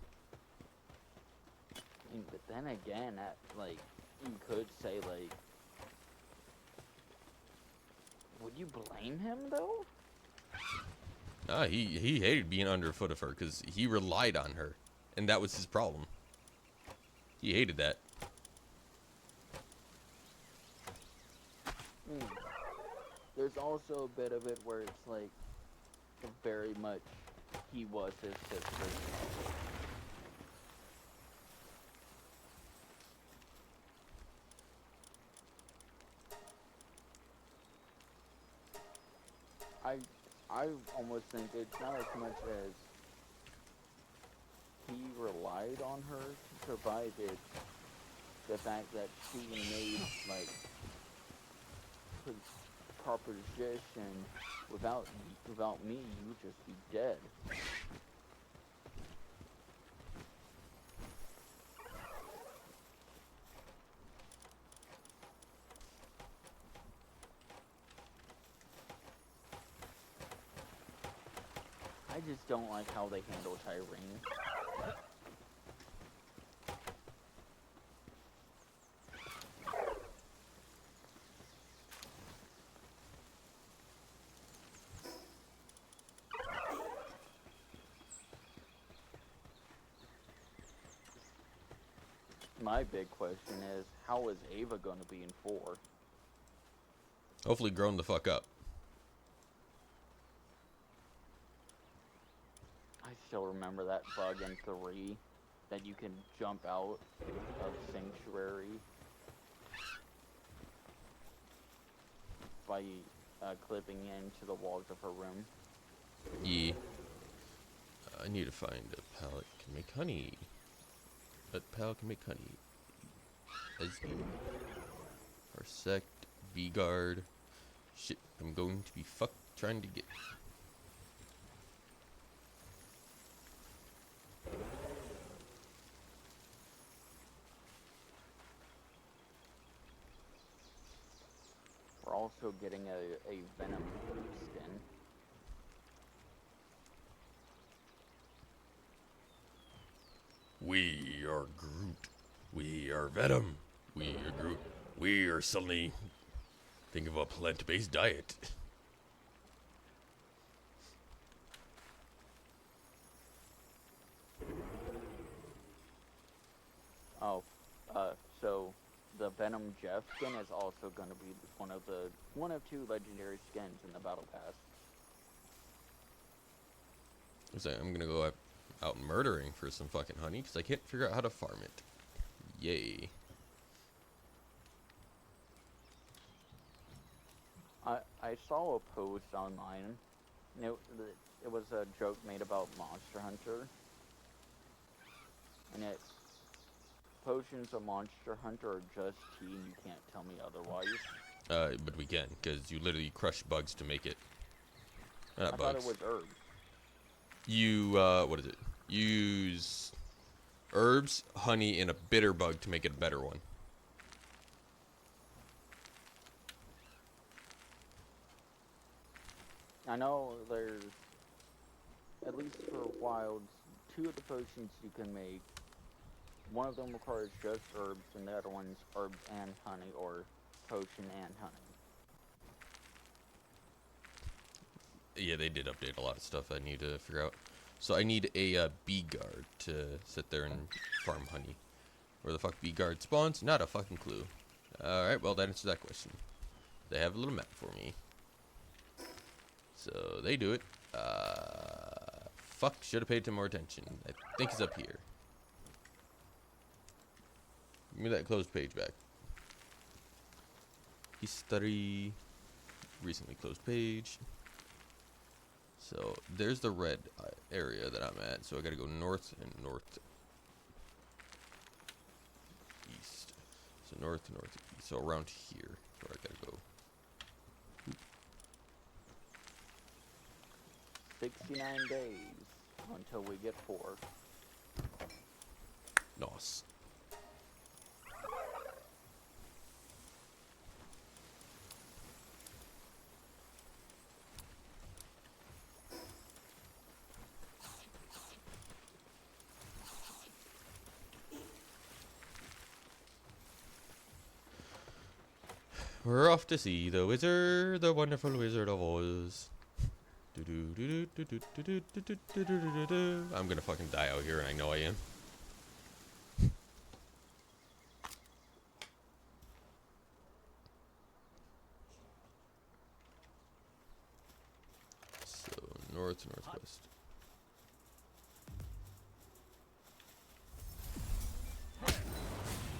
but then again, like you could say like, would you blame him though? Nah, he hated being underfoot of her because he relied on her, and that was his problem. He hated that. There's also a bit of it where it's like very much he was his sister. I almost think it's not as much as he relied on her to survive it. The fact that she made like proper position without me, you would just be dead. I just don't like how they handle Tyrene. My big question is, how is Ava going to be in 4? Hopefully grown the fuck up. I still remember that bug in 3, that you can jump out of Sanctuary by clipping into the walls of her room. Yeah. I need to find a pallet can make honey. That pallet can make honey. Esme. Parsect. V-Guard. Shit, I'm going to be fucked trying to get... We're also getting a Venom skin. We are Groot. We are Venom. We are Groot. We are suddenly... Think of a plant-based diet. Oh, so the Venom Jeff skin is also going to be one of 2 legendary skins in the Battle Pass. I'm gonna go out murdering for some fucking honey because I can't figure out how to farm it. Yay. I saw a post online, and it was a joke made about Monster Hunter, and potions of Monster Hunter are just tea, and you can't tell me otherwise. But we can, because you literally crush bugs to make it. Not I bugs. thought it was herbs. You, what is it? Use herbs, honey, and a bitter bug to make it a better one. I know there's, at least for wilds, 2 of the potions you can make. One of them requires just herbs, and the other one's herbs and honey, or potion and honey. Yeah, they did update a lot of stuff I need to figure out. So I need a bee guard to sit there and farm honey. Where the fuck bee guard spawns? Not a fucking clue. Alright, well that answers that question. They have a little map for me. So they do it. Fuck, should have paid more attention. I think it's up here. Give me that closed page back. History. Recently closed page. So there's the red area that I'm at. So I gotta go north and north east. So north, north, east. So around here is where I gotta go. 69 days until we get 4. Nice. We're off to see the wizard, the wonderful Wizard of Oz. I'm gonna fucking die out here, and I know I am. So, north, northwest.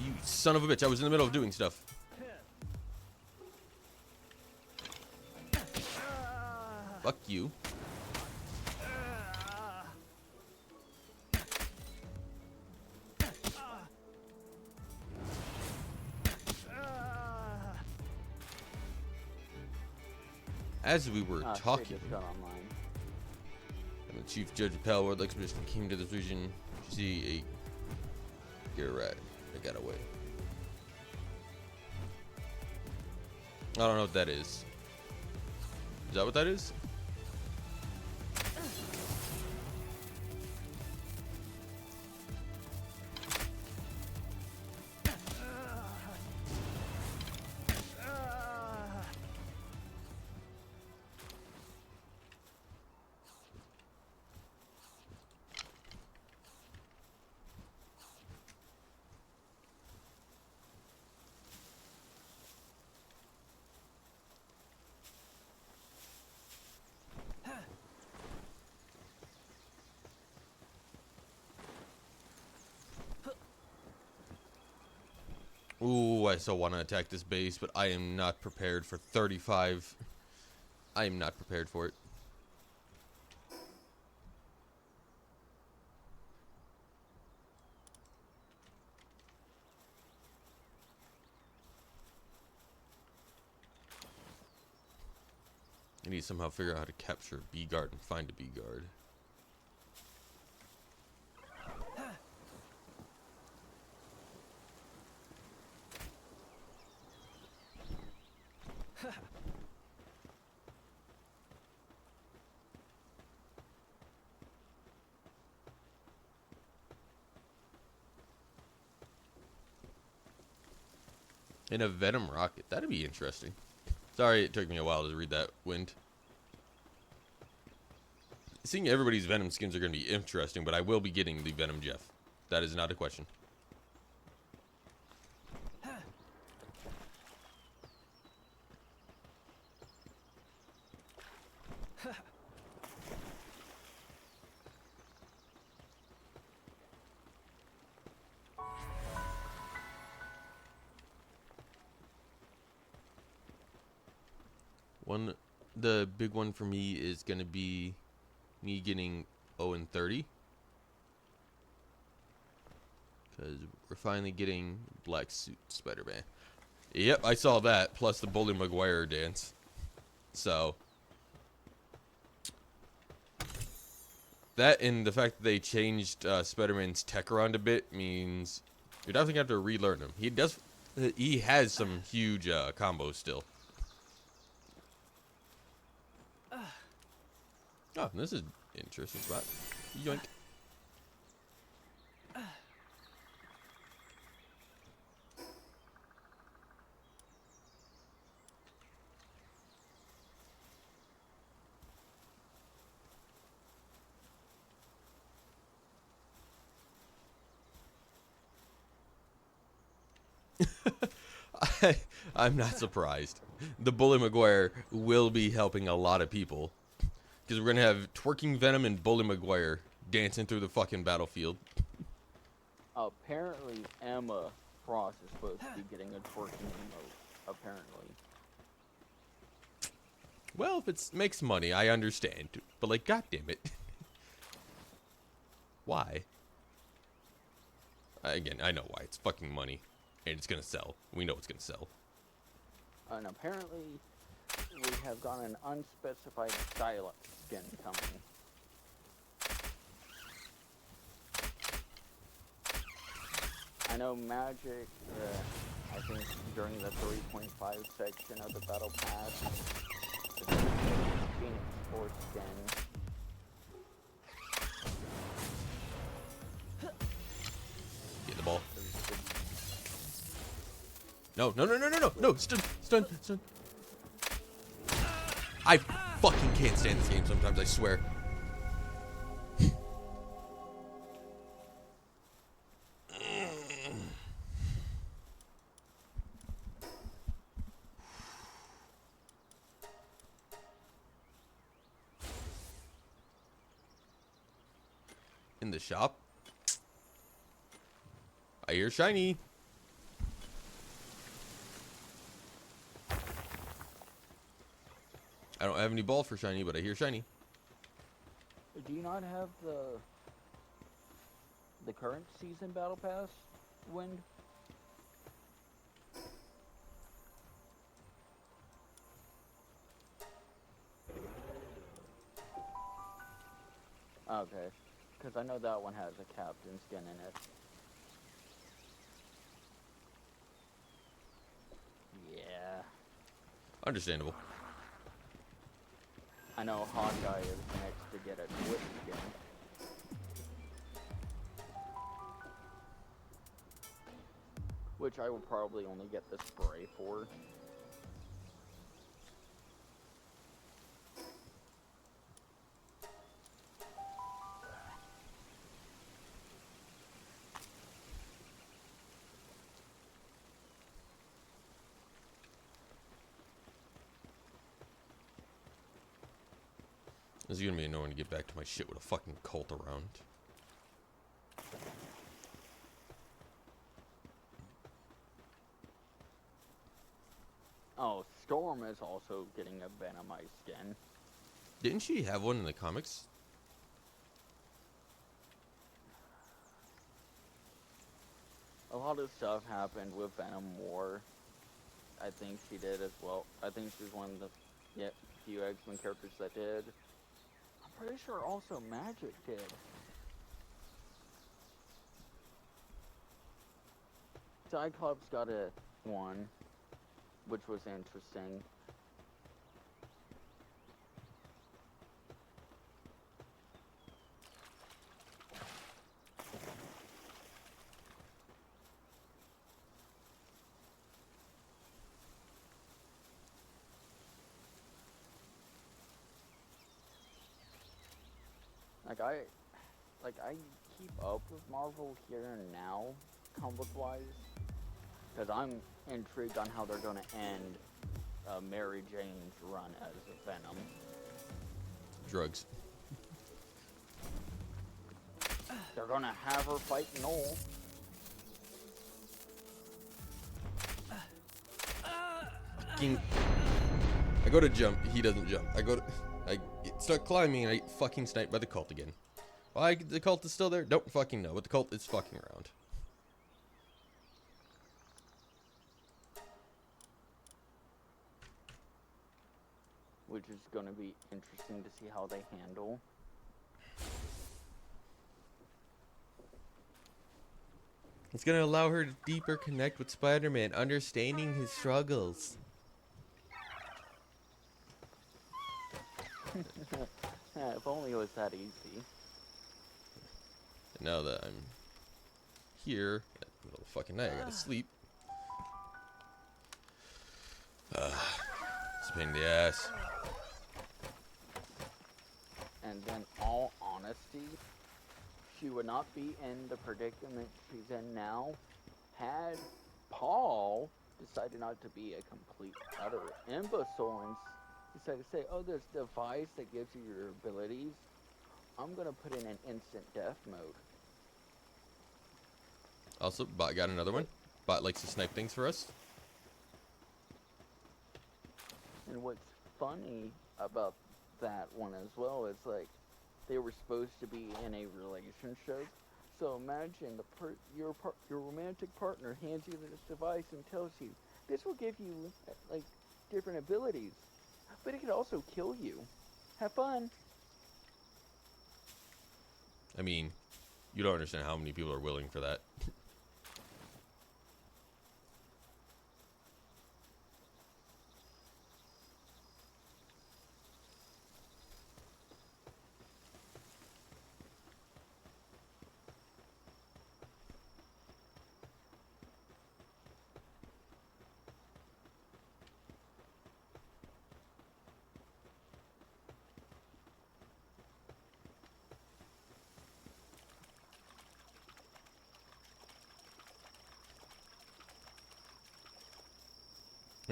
You son of a bitch, I was in the middle of doing stuff. Fuck you. As we were talking, and the Chief Judge of Palworld Expedition came to this region to see a rat that got away. I don't know what that is. Is that what that is? Ooh, I so want to attack this base, but I am not prepared for 35. I am not prepared for it. I need to somehow figure out how to capture a bee guard and find a bee guard. In a venom rocket. That'd be interesting. Sorry it took me a while to read that, Wind. Seeing everybody's venom skins are going to be interesting, but I will be getting the Venom Jeff. That is not a question. The big one for me is going to be me getting 0 and 30. Because we're finally getting Black Suit Spider-Man. Yep, I saw that, plus the Bully Maguire dance. So, that and the fact that they changed Spider-Man's tech around a bit means you're definitely going to have to relearn him. He has some huge combos still. Oh, this is an interesting spot. Yoink. I'm not surprised. The Bully Maguire will be helping a lot of people. Because we're going to have Twerking Venom and Bully Maguire dancing through the fucking battlefield. Apparently, Emma Frost is supposed to be getting a twerking emote. Apparently. Well, if it makes money, I understand. But, like, goddammit. Why? Again, I know why. It's fucking money. And it's going to sell. We know it's going to sell. And apparently, we have got an unspecified style skin coming. I know Magic, I think during the 3.5 section of the Battle Pass, the Phoenix Force skin. Get the ball. No, stun. I fucking can't stand this game sometimes, I swear. In the shop. I hear shiny. I don't have any ball for shiny, but I hear shiny. Do you not have the current season Battle Pass wind? Okay, because I know that one has a captain skin in it. Yeah. Understandable. I know Hawkeye is next to get a Twitch skin. Which I will probably only get the spray for. This is gonna be annoying to get back to my shit with a fucking cult around. Oh, Storm is also getting a Venomite skin. Didn't she have one in the comics? A lot of stuff happened with Venom War. I think she did as well. I think she's one of the few X-Men characters that did. I'm pretty sure also Magic did. Cyclops got a one, which was interesting. I keep up with Marvel here and now, comic-wise, because I'm intrigued on how they're going to end Mary Jane's run as a Venom. Drugs. They're going to have her fight Noel. I go to jump, he doesn't jump. I start climbing and I get fucking sniped by the cult again. Why the cult is still there? Don't fucking know, but the cult is fucking around. Which is going to be interesting to see how they handle. It's gonna allow her to deeper connect with Spider-Man, understanding his struggles. If only it was that easy. And now that I'm here, at the middle of the fucking night, I gotta sleep. It's a pain in the ass. And in all honesty, she would not be in the predicament she's in now had Paul decided not to be a complete utter imbecile and decided to say, oh, this device that gives you your abilities, I'm going to put in an instant death mode. Also, bot got another one. Bot likes to snipe things for us. And what's funny about that one as well is like they were supposed to be in a relationship. So imagine your romantic partner hands you this device and tells you this will give you like different abilities, but it could also kill you. Have fun. I mean, you don't understand how many people are willing for that.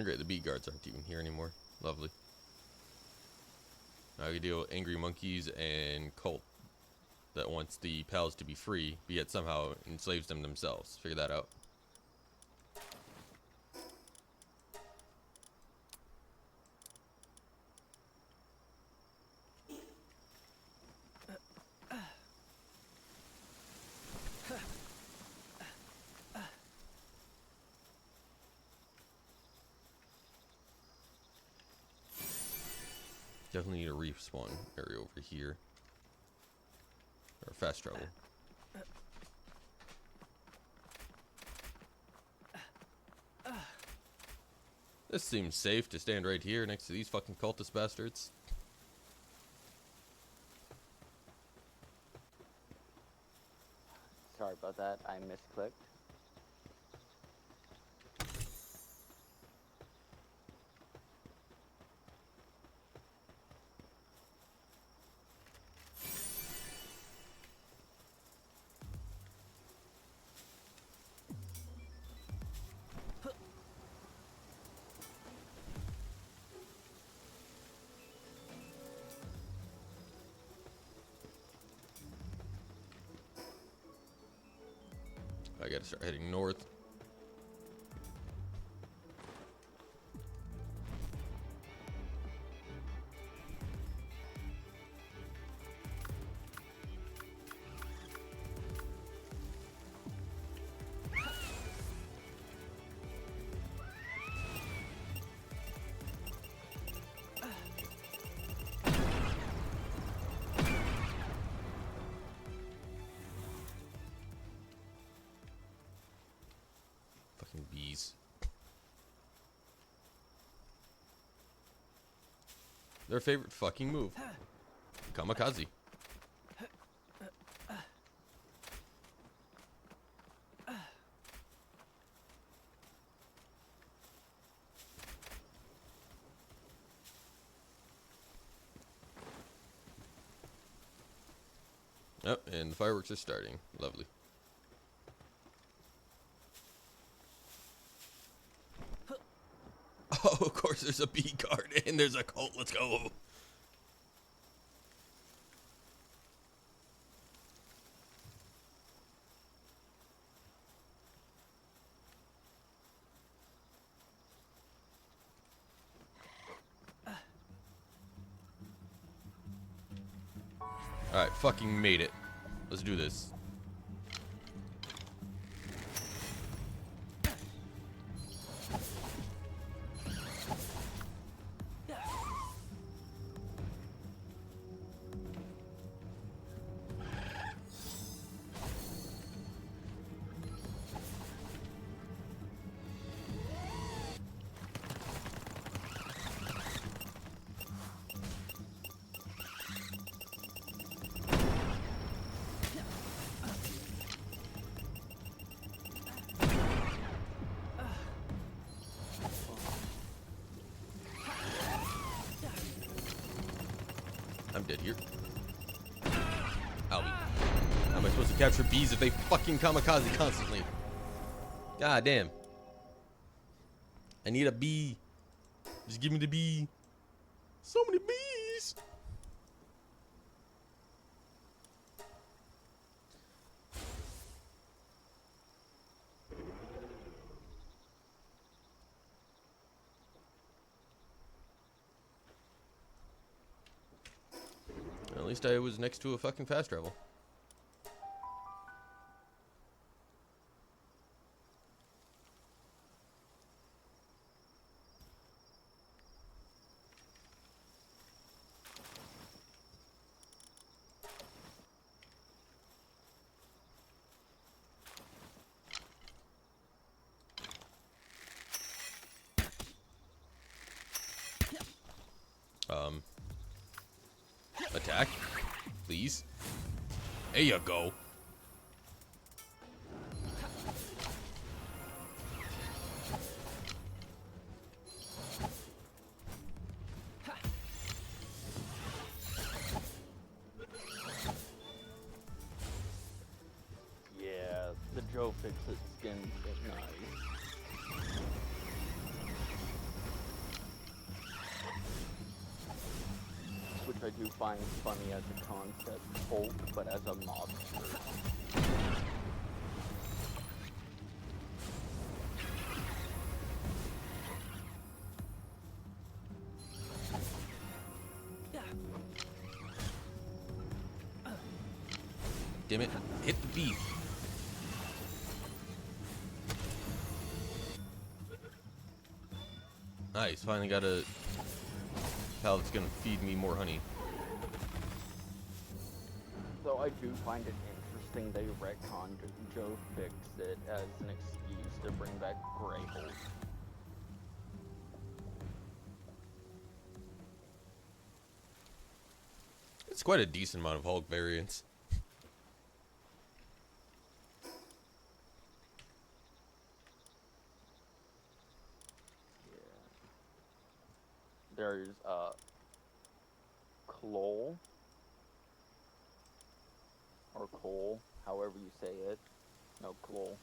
Great, the beat guards aren't even here anymore. Lovely. Now we deal with angry monkeys and cult that wants the pals to be free, but yet somehow enslaves them themselves. Figure that out. Definitely need a respawn area over here. Or fast travel. This seems safe to stand right here next to these fucking cultist bastards. Sorry about that. I misclicked. I gotta start heading north. Fucking bees. Their favorite fucking move. Kamikaze. Oh, and the fireworks are starting. Lovely. Oh, of course there's a bee guard and there's a cult. Let's go. Alright, fucking made it. Let's do this. I'm dead here. Owie. How am I supposed to capture bees if they fucking kamikaze constantly? God damn. I need a bee. Just give me the bee. So many bees. At least I was next to a fucking fast travel. Attack, please. There you go. Yeah, the Joe Fix-It skin is nice. Which I do find funny as a concept, Hulk, but as a monster. Damn it. Hit the bee. Nice. Finally got a pal that's gonna feed me more honey. So I do find it interesting they retconned Joe Fix-It as an excuse to bring back Grey Hulk. It's quite a decent amount of Hulk variants. There's Clole or Cole, however you say it. No, Clole.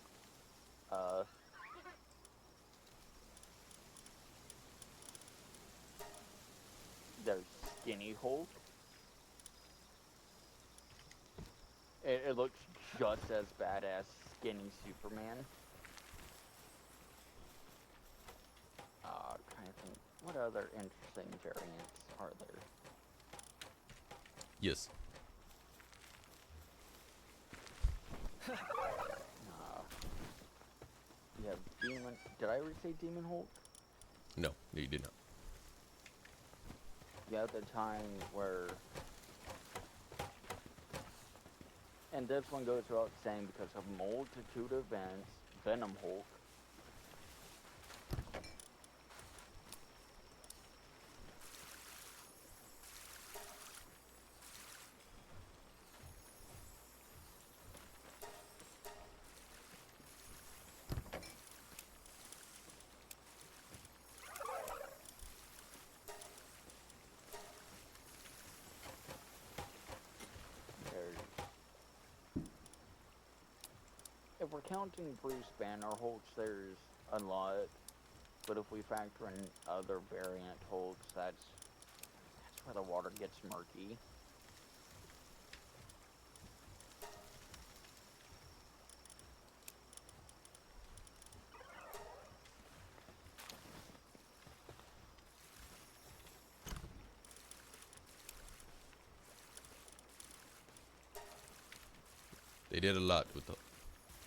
There's Skinny Hulk. It looks just as bad as Skinny Superman. Trying to think, what other interesting variants are there? Yes. You have Demon. Did I already say Demon Hulk? No, you did not. You have the time where, and this one goes without saying because of multitude of events, Venom Hulk. If we're counting Bruce Banner Hulks, there's a lot. But if we factor in other variant Hulks, that's where the water gets murky. They did a lot with the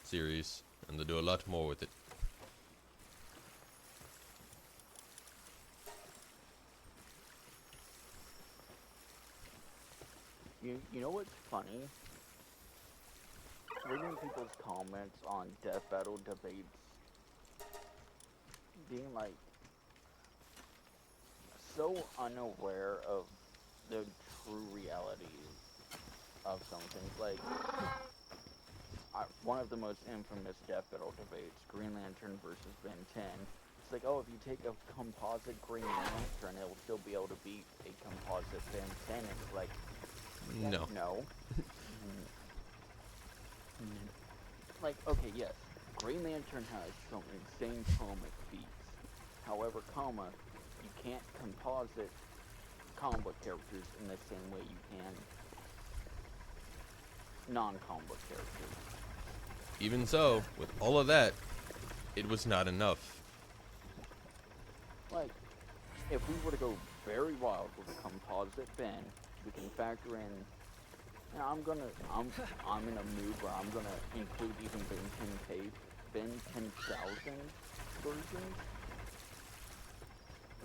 series, and they do a lot more with it. You know what's funny? Reading people's comments on Death Battle debates, being like so unaware of the true reality of some things. Like one of the most infamous Death Battle debates, Green Lantern versus Ben 10. It's like, oh, if you take a composite Green Lantern, it will still be able to beat a composite Ben 10. It's like, No. no. Like, okay, yes, Green Lantern has some insane comic feats, However, you can't composite comic book characters in the same way you can non-comic book characters. Even so, with all of that, it was not enough. Like, if we were to go very wild with a composite Ben, we can factor in. And I'm in a mood where I'm gonna include even Ben 10,000 versions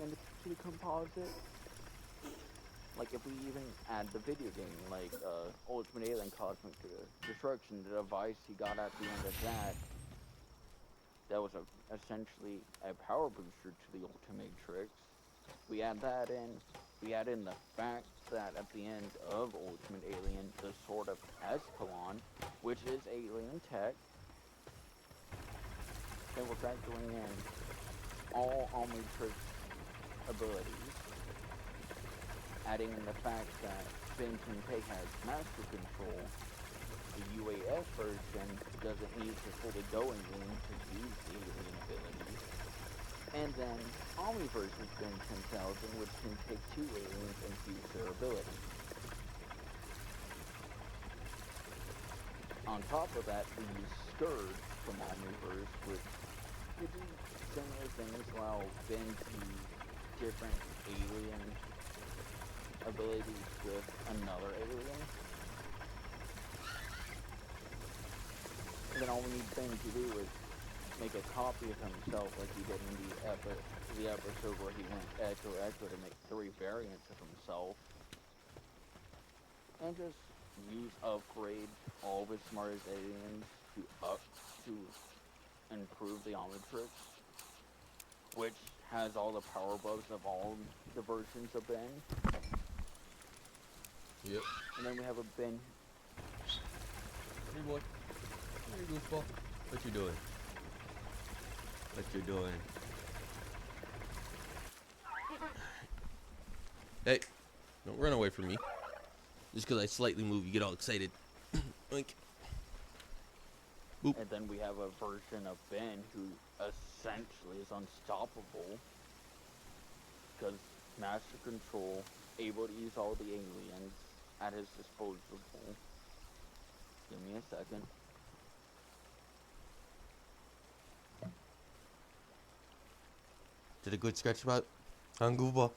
into the composite. Like if we even add the video game, like Ultimate Alien Cosmic Destruction, the device he got at the end of that was essentially a power booster to the Ultimatrix. We add that in. We add in the fact that at the end of Ultimate Alien, the Sword of Escalon, which is alien tech, then we're factoring in all Omnitrix abilities, adding in the fact that Ben 10K has master control. The UAS version doesn't need to fully go in game to use the alien abilities. And then Omniverse has been 10,000, which can take 2 aliens and fuse their ability. On top of that, we use Scourge from Omniverse, which could do similar things while Ben use different alien abilities with another alien. And then all we need Ben to do is make a copy of himself like he did in the episode where he went Echo to make 3 variants of himself. And just upgrade all of his smartest aliens to improve the Omnitrix, which has all the power bugs of all the versions of Ben. Yep. And then we have a Ben. Hey boy. Hey goofball. What you doing? What you doing? Hey, don't run away from me. Just because I slightly move, you get all excited. Like, boop. And then we have a version of Ben who essentially is unstoppable because master control, able to use all the aliens at his disposal. Give me a second. Is that a good scratch spot? On goofball?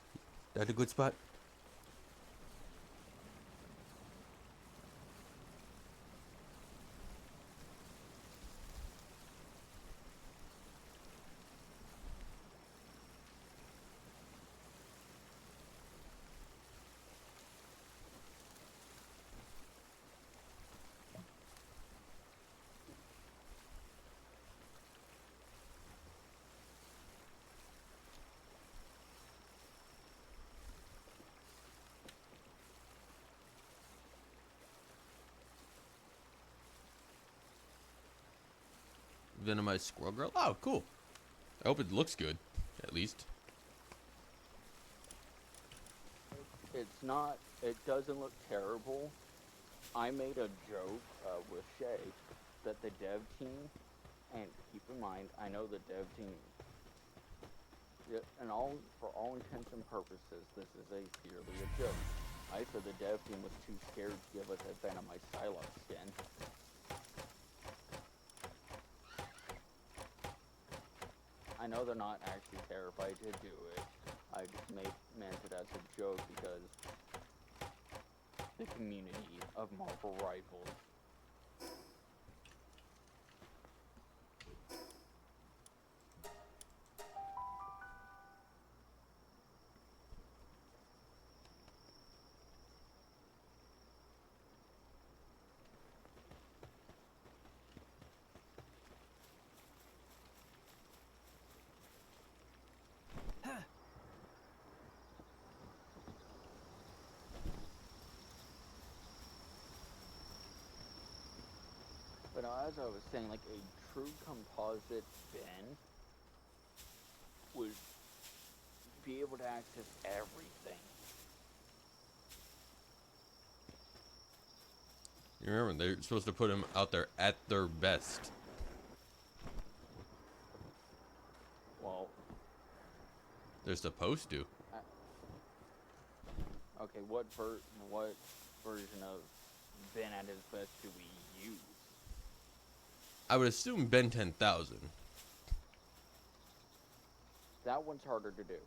That a good spot? Venomized Squirrel Girl? Oh, cool. I hope it looks good, at least. It doesn't look terrible. I made a joke with Shay that the dev team, and keep in mind, I know the dev team, for all intents and purposes, this is purely a joke. I said the dev team was too scared to give us a Venomized Psylocke skin. I know they're not actually terrified to do it. I just meant it as a joke because the community of Marvel Rivals. But as I was saying, like a true composite Ben would be able to access everything. You remember, they're supposed to put them out there at their best. Well, They're supposed to. Uh, okay, what version of Ben at his best do we use? I would assume Ben 10,000. That one's harder to do.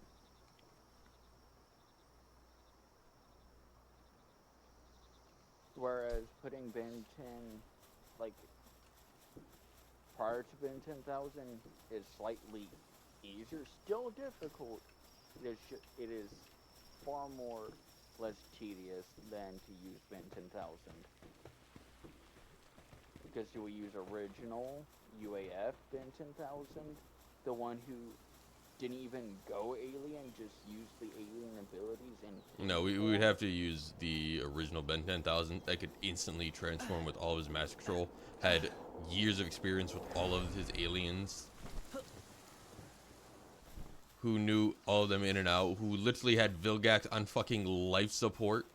Whereas putting Ben 10, like, prior to Ben 10,000 is slightly easier. Still difficult. It is far more less tedious than to use Ben 10,000. Because you will use original UAF Ben 10,000, the one who didn't even go alien, just used the alien abilities and No, we would have to use the original Ben 10,000 that could instantly transform with all of his mass control. Had years of experience with all of his aliens. Who knew all of them in and out. Who literally had Vilgax on fucking life support.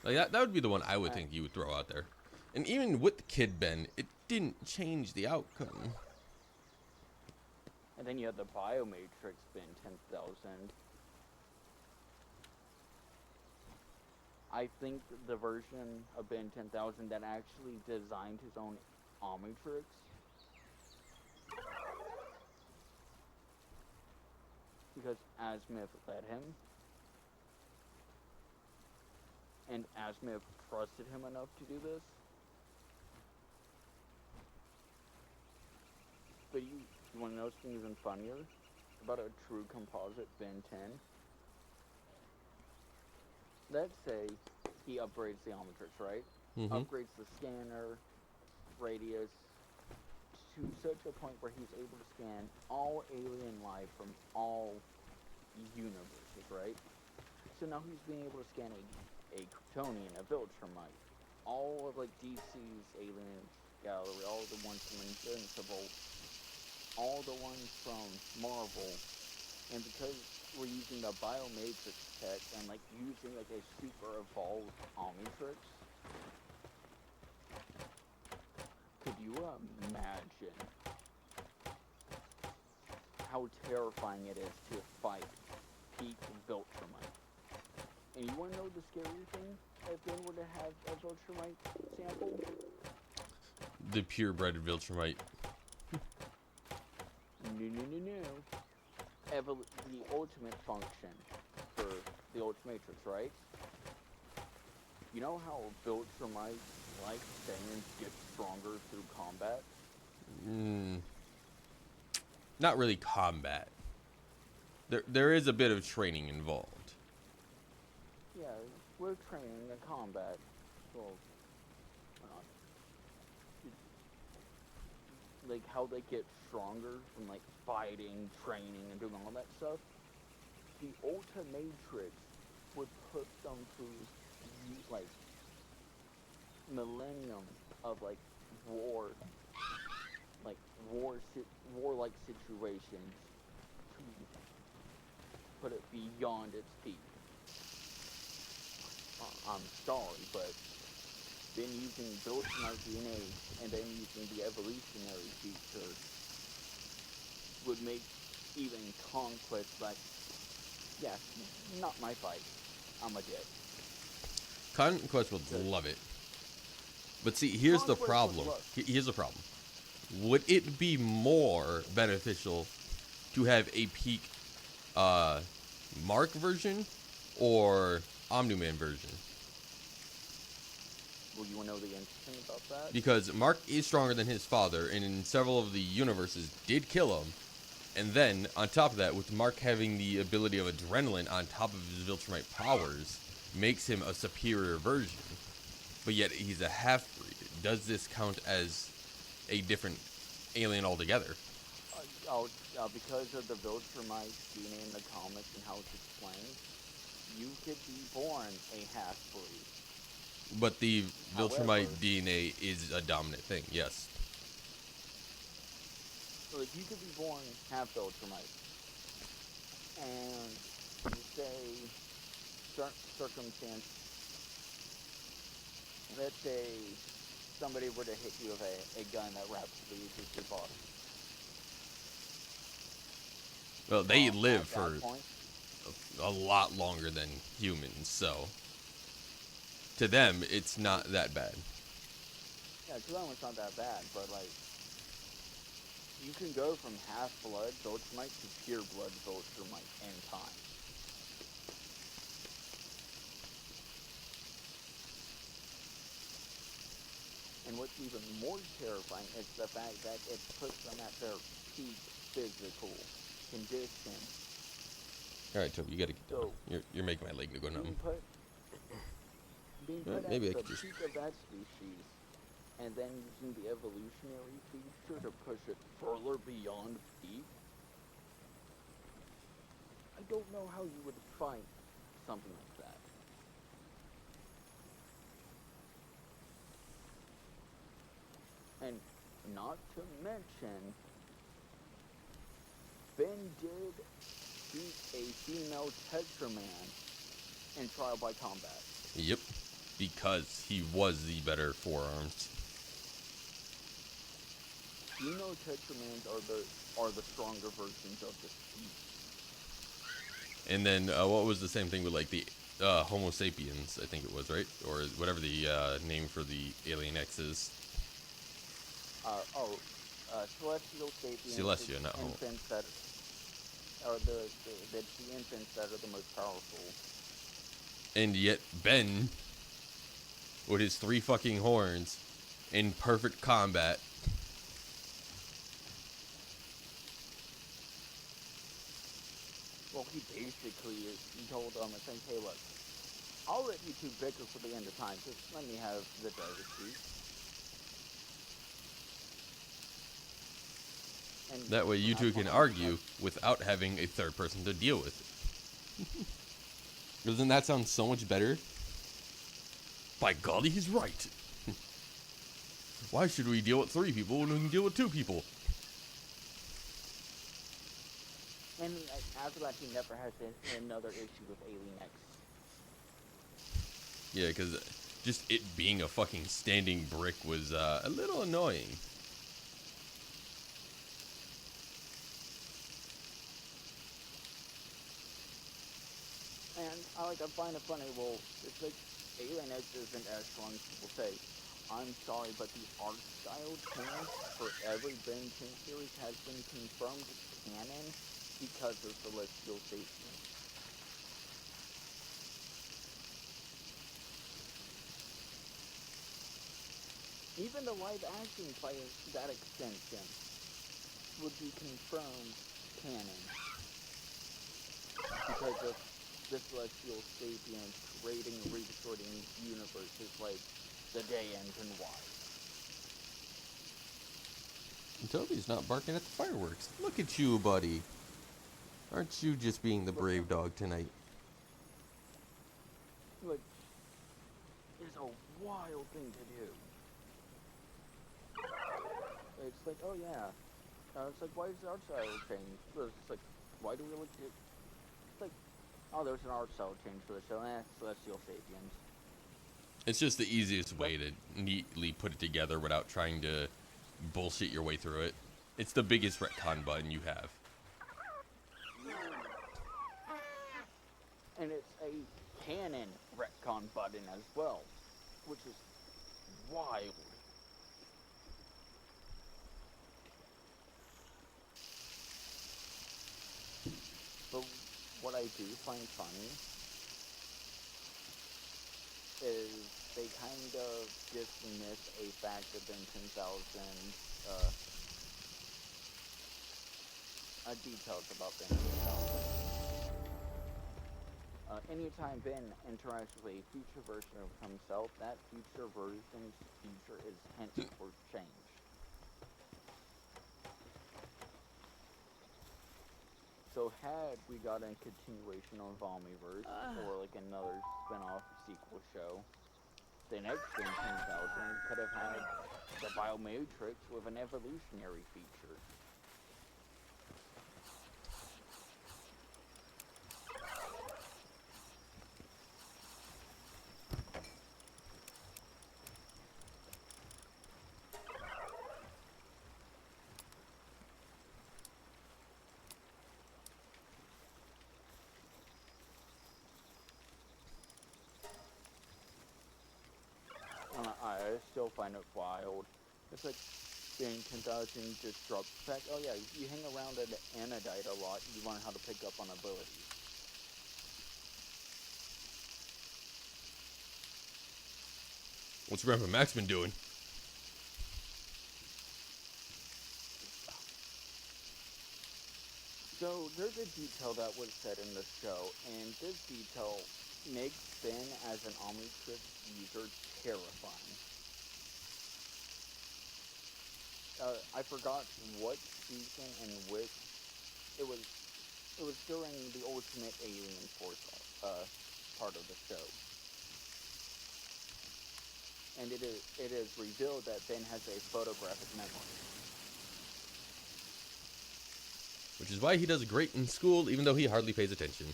Like that would be the one I would think you would throw out there. And even with Kid Ben, it didn't change the outcome. And then you have the Biomatrix Ben 10,000. I think the version of Ben 10,000 that actually designed his own Omnitrix because Azimuth led him, and Azimuth trusted him enough to do this. But you want to know something even funnier about a true composite Ben 10? Let's say he upgrades the Omnitrix, right? Mm-hmm. Upgrades the scanner radius to such a point where he's able to scan all alien life from all universes, right? So now he's being able to scan a Kryptonian, a Viltrumite, all of like DC's alien gallery, all the ones from Invincible, all the ones from Marvel, and because we're using the Biomatrix tech and like using like a super evolved Omnitrix, could you imagine how terrifying it is to fight peak Viltrumite? And you want to know the scary thing? If Ben were to have a Viltrumite sample? The purebred Viltrumite. No. The ultimate function for the Ultimatrix, right? You know how Viltrumite, like Saiyans, get stronger through combat? Not really combat. There is a bit of training involved. Yeah, we're training in combat. Well, like how they get stronger from like fighting, training, and doing all that stuff. The Ultimatrix would put them through like millennium of like warlike situations to put it beyond its peak. I'm sorry, but then using Viltrumite DNA and then using the evolutionary feature would make even Conquest like, yeah, not my fight. I'm a dick. Conquest would love it. But see, here's the problem. Here's the problem. Would it be more beneficial to have a peak Mark version or Omni-Man version? Well, you want to know the interesting about that? Because Mark is stronger than his father, and in several of the universes did kill him. And then, on top of that, with Mark having the ability of adrenaline on top of his Viltrumite powers, makes him a superior version. But yet, he's a half-breed. Does this count as a different alien altogether? Because of the Viltrumite DNA in the comics and how it's explained, you could be born a half-breed. But the Viltrumite DNA is a dominant thing, yes. Like, you could be born half Viltrumite, and you say, circumstance, let's say somebody were to hit you with a gun that rapidly uses your body. Well, they live At for that point, a lot longer than humans, so to them, it's not that bad. yeah, to them it's not that bad, but like, you can go from half blood Viltrumite to pure blood Viltrumite in time. And what's even more terrifying is the fact that it puts them at their peak physical condition. All right, Toby, you gotta get down. So You're making my leg go numb. Being Well, put at maybe I the could just. peak of that species, and then using the evolutionary feature to push it further beyond peak, I don't know how you would fight something like that. And not to mention, Ben did beat a female Tetraman in Trial by Combat. Yep, because he was the better forearms. Female Tetramans are the stronger versions of the species. And then what was the same thing with like the Homo sapiens? I think it was, right, or whatever the name for the Alien X is. Celestial Sapiens. Celestia, not Homo. Infants that are the infants that are the most powerful. And yet Ben, with his 3 fucking horns, in perfect combat. Well, he basically told them, hey, look, I'll let you two bicker for the end of time. Just let me have the driver's seat. And That way you two can argue without having a third person to deal with it. Doesn't that sound so much better? By golly, he's right. Why should we deal with 3 people when we can deal with 2 people? And after that, he never has another issue with Alien X. Yeah, because just it being a fucking standing brick was a little annoying. And I find it funny, well, it's like Alien X isn't as strong as people say. I'm sorry, but the art style change for every Ben 10 series has been confirmed canon because of Celestial Sapiens. Even the live action by that extension would be confirmed canon because of the Celestial Sapiens creating and redistorting universes like the day ends and why. Toby's not barking at the fireworks. Look at you, buddy. Aren't you just being the brave dog tonight? Like, it's a wild thing to do. It's like, oh yeah. It's like, why does the art style change? It's like, why do we look at... It's like, oh, there's an art style change for the show. Celestial Sapiens. It's just the easiest way to neatly put it together without trying to bullshit your way through it. It's the biggest retcon button you have. And it's a canon retcon button as well, which is wild. But what I do find funny is they kind of dismiss a fact of Ben 10,000 details about Ben 10,000. Anytime Ben interacts with a future version of himself, that future version's future is henceforth changed. So had we got a continuation on Vomiverse, or like another spin-off sequel show, the next Ben 10,000 could have had the Biomatrix with an evolutionary feature. still find it wild. It's like being 10,000 just drops the fact. Oh yeah, you hang around at Anodite a lot, you learn how to pick up on abilities. What's Grandpa Max been doing? So there's a detail that was said in the show, and this detail makes Ben as an Omnitrix user terrifying. I forgot what season and which it was. It was during the Ultimate Alien Force part of the show, and it is revealed that Ben has a photographic memory. Which is why he does great in school, even though he hardly pays attention.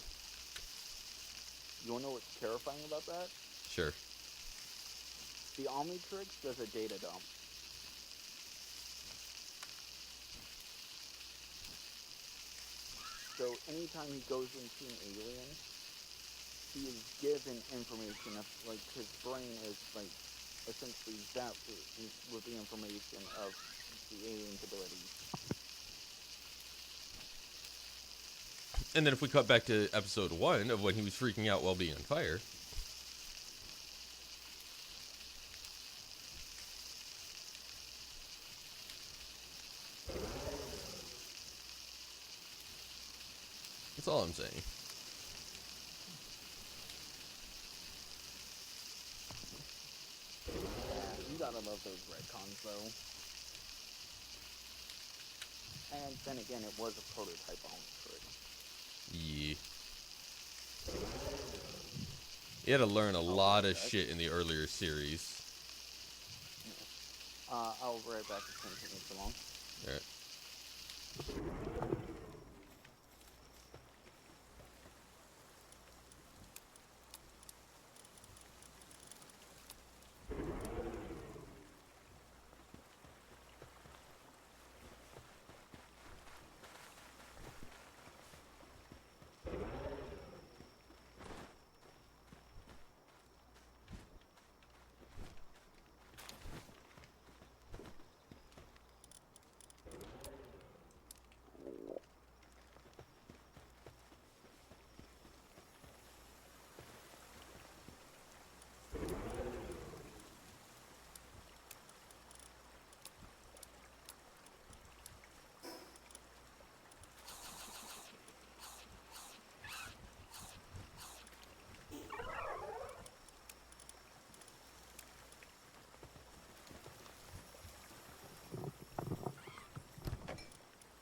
You wanna know what's terrifying about that? Sure. The Omnitrix does a data dump. So anytime he goes into an alien, he is given information of, like, his brain is, like, essentially zapped with the information of the alien's abilities. And then if we cut back to episode 1 of when he was freaking out while being on fire. That's all I'm saying. Yeah, you gotta love those retcons, though. And then again, it was a prototype Omnitrix. Yeah. You had to learn a lot of shit in the earlier series. I'll be right back if it takes me too long. Alright.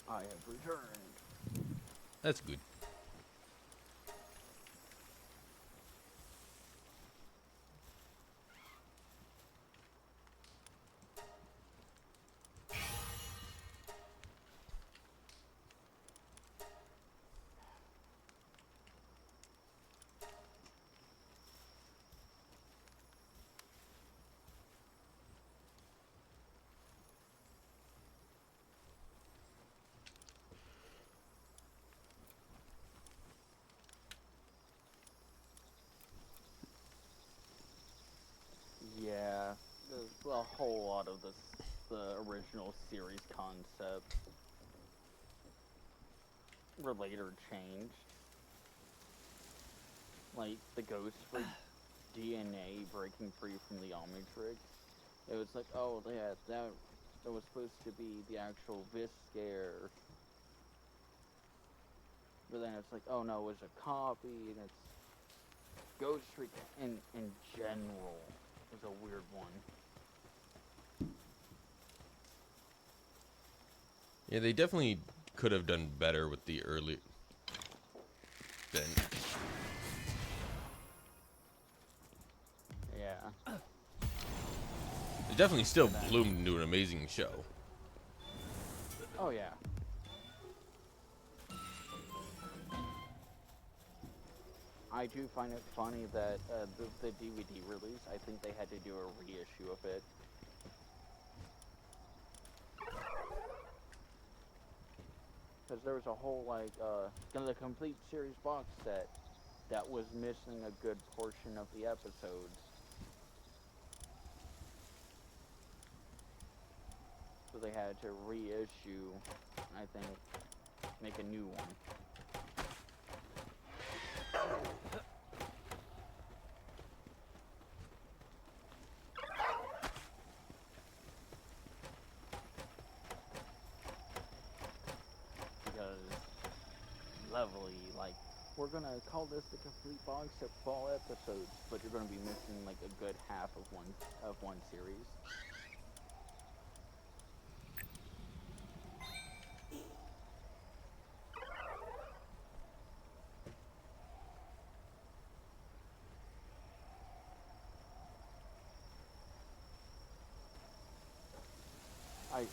I have returned. That's good. Yeah, a whole lot of the original series concepts were later changed. Like the ghost freak DNA breaking free from the Omnitrix. It was like, oh yeah, that was supposed to be the actual Viscare. But then it's like, oh no, it was a copy, and it's Ghost Freak in general was a weird one. Yeah, they definitely could have done better with the early. Then. Yeah. They definitely still bloomed into an amazing show. Oh yeah. I do find it funny that the DVD release, I think they had to do a reissue of it. Because there was a whole, like, the complete series box set that was missing a good portion of the episodes. So they had to reissue, I think, make a new one. Because Lovely, like, we're gonna call this the complete box of fall episodes, but you're gonna be missing like a good half of one series.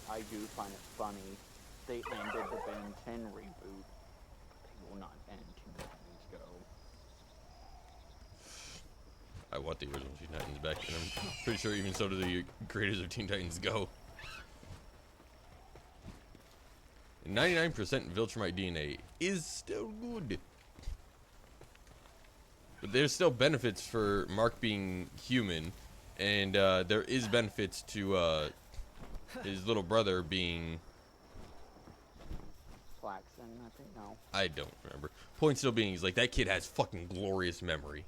I do find it funny. They ended the Ben 10 reboot. They will not end Teen Titans Go. I want the original Teen Titans back, and I'm pretty sure even so do the creators of Teen Titans Go. 99% Viltrumite DNA is still good. But there's still benefits for Mark being human, and there is benefits to his little brother being... Flaxen, I think, no. I don't remember. Point still being, he's like, that kid has fucking glorious memory.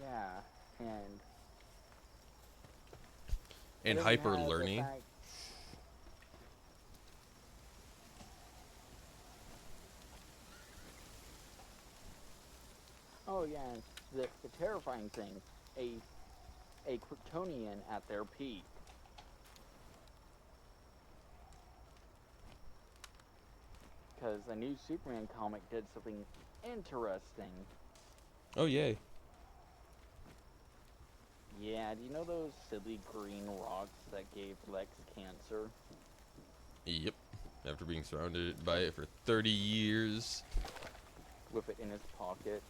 Yeah, And hyper learning. Oh yeah, the terrifying thing, a Kryptonian at their peak. Because the new Superman comic did something interesting. Oh, yay. Yeah, do you know those silly green rocks that gave Lex cancer? Yep. After being surrounded by it for 30 years. With it in his pocket.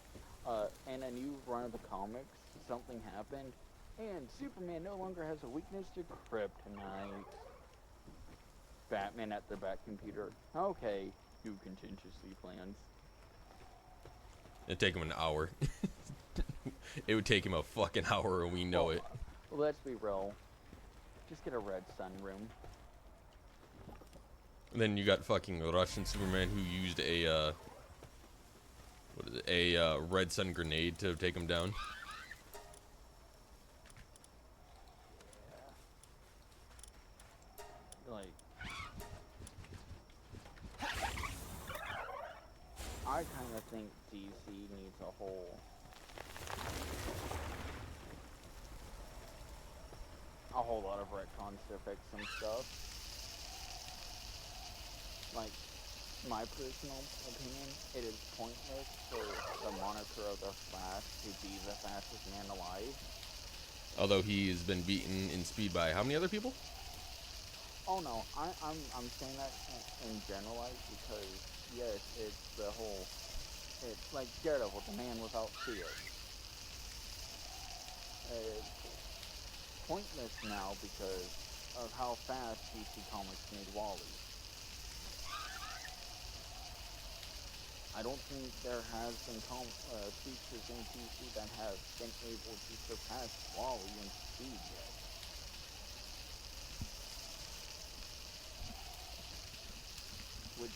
In a new run of the comics, something happened, and Superman no longer has a weakness to kryptonite. Batman at the Batcomputer. Okay, new contingency plans. It'd take him an hour. It would take him a fucking hour, and we know it. Well, let's be real. Just get a red sunroom. And then you got fucking Russian Superman who used a what is it? A red sun grenade to take him down. Like, I kind of think DC needs a whole lot of retcons to fix some stuff. Like, my personal opinion, it is pointless for the moniker of the Flash to be the fastest man alive. Although he has been beaten in speed by how many other people? Oh no, I'm saying that in generalized because yes, it's the whole, it's like Daredevil, the man without fear. It's pointless now because of how fast DC Comics made Wally. I don't think there has been features in DC that have been able to surpass Wally in speed yet. Which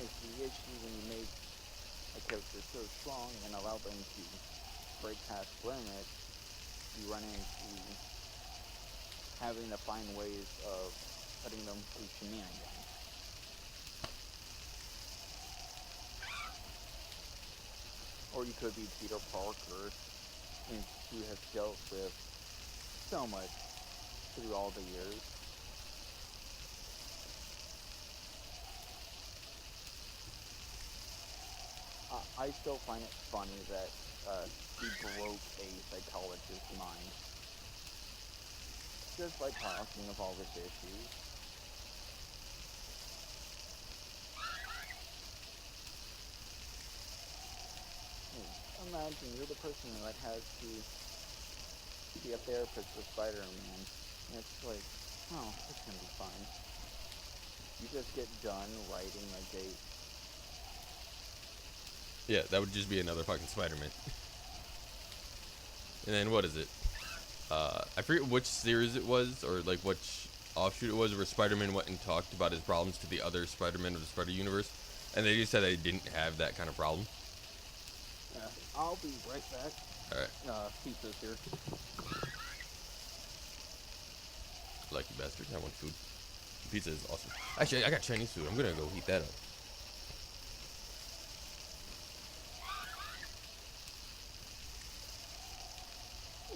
is the issue when you make a character so strong and allow them to break past limits, you run into having to find ways of putting them through shenanigans. Or you could be Peter Parker, who has dealt with so much through all the years. I still find it funny that he broke a psychologist's mind just by talking of all his issues. Imagine you're the person that has to be a therapist for Spider-Man, and it's like, oh, this can be fine. You just get done writing like a... Yeah, that would just be another fucking Spider-Man. And then what is it? I forget which series it was, or like which offshoot it was, where Spider-Man went and talked about his problems to the other Spider-Man of the Spider Universe, and they just said they didn't have that kind of problem. Yeah, I'll be right back. All right, Pizza's here. lucky bastard. I want food. Pizza is awesome. Actually, I got Chinese food. I'm gonna go heat that up.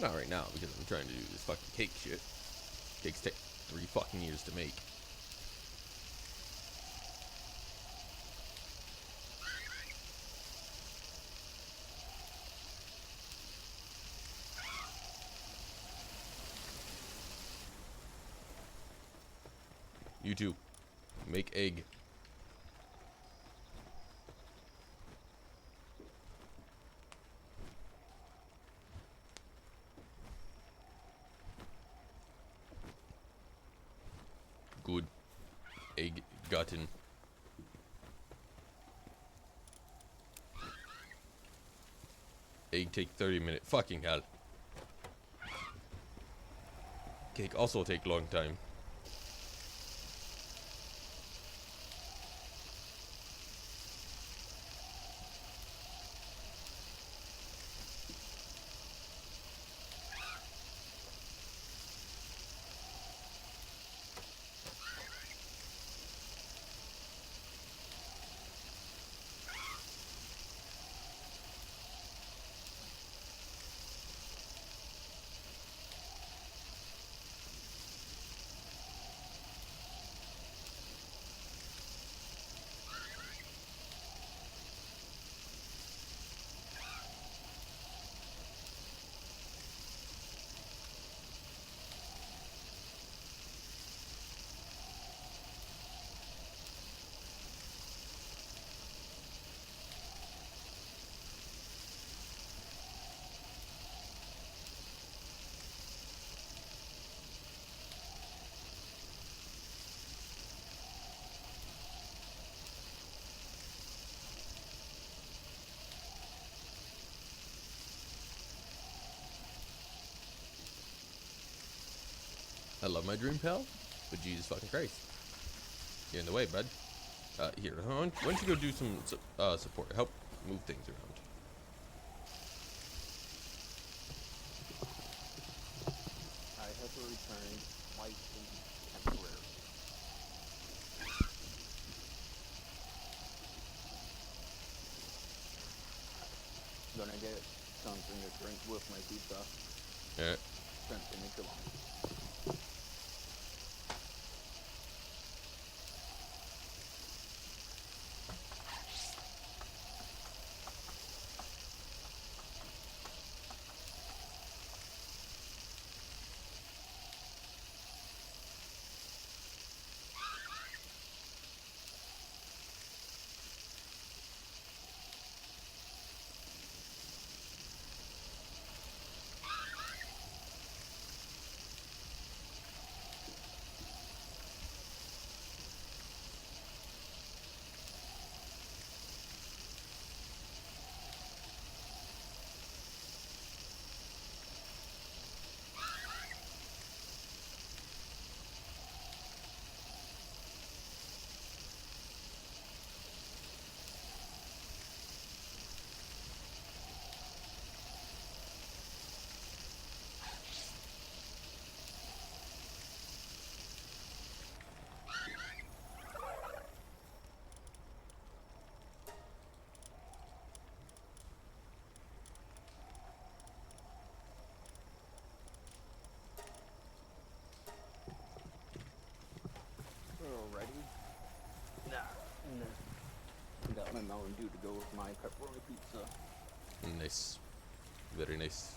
Not right now because I'm trying to do this fucking cake shit. Cakes take 3 fucking years to make. You too. Make egg. Good. Egg gotten. Egg take 30 minutes. Fucking hell. Cake also take long time. I love my dream pal, but Jesus fucking Christ. You're in the way, bud. Here, why don't you go do some support? Help move things around. I have returned slightly temporary. Gonna get something to drink with my pizza. Alright. Since they make it long. Alrighty. Nah. I got my Mountain Dew to go with my pepperoni pizza. Nice. Very nice.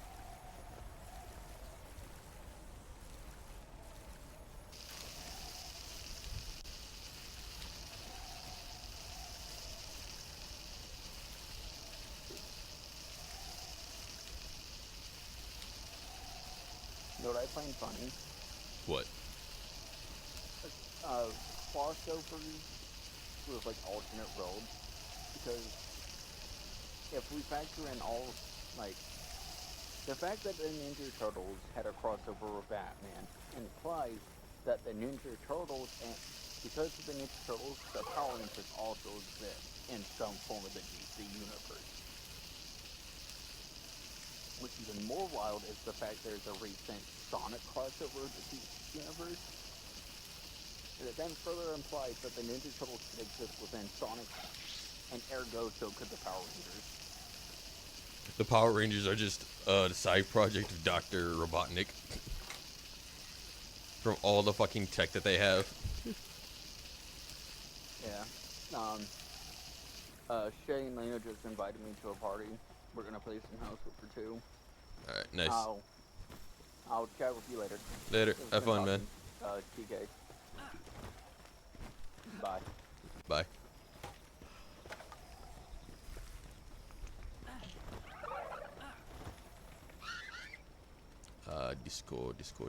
You know what I find funny? What? Crossovers with like alternate roads, because if we factor in all like The fact that the Ninja Turtles had a crossover with Batman implies that the Ninja Turtles, and because of the Ninja Turtles, the Power Rangers also exist in some form of the DC universe. What's even more wild is the fact there's a recent Sonic crossover with the DC universe. It then further implies that the Ninja Turtles could exist within Sonic, and ergo so could the Power Rangers. The Power Rangers are just the side project of Dr. Robotnik. From all the fucking tech that they have. Yeah. Shay and Lena just invited me to a party. We're gonna play some House Flipper 2. Alright, nice. I'll chat with you later. Later. Have fun, man. TK. Bye. Bye.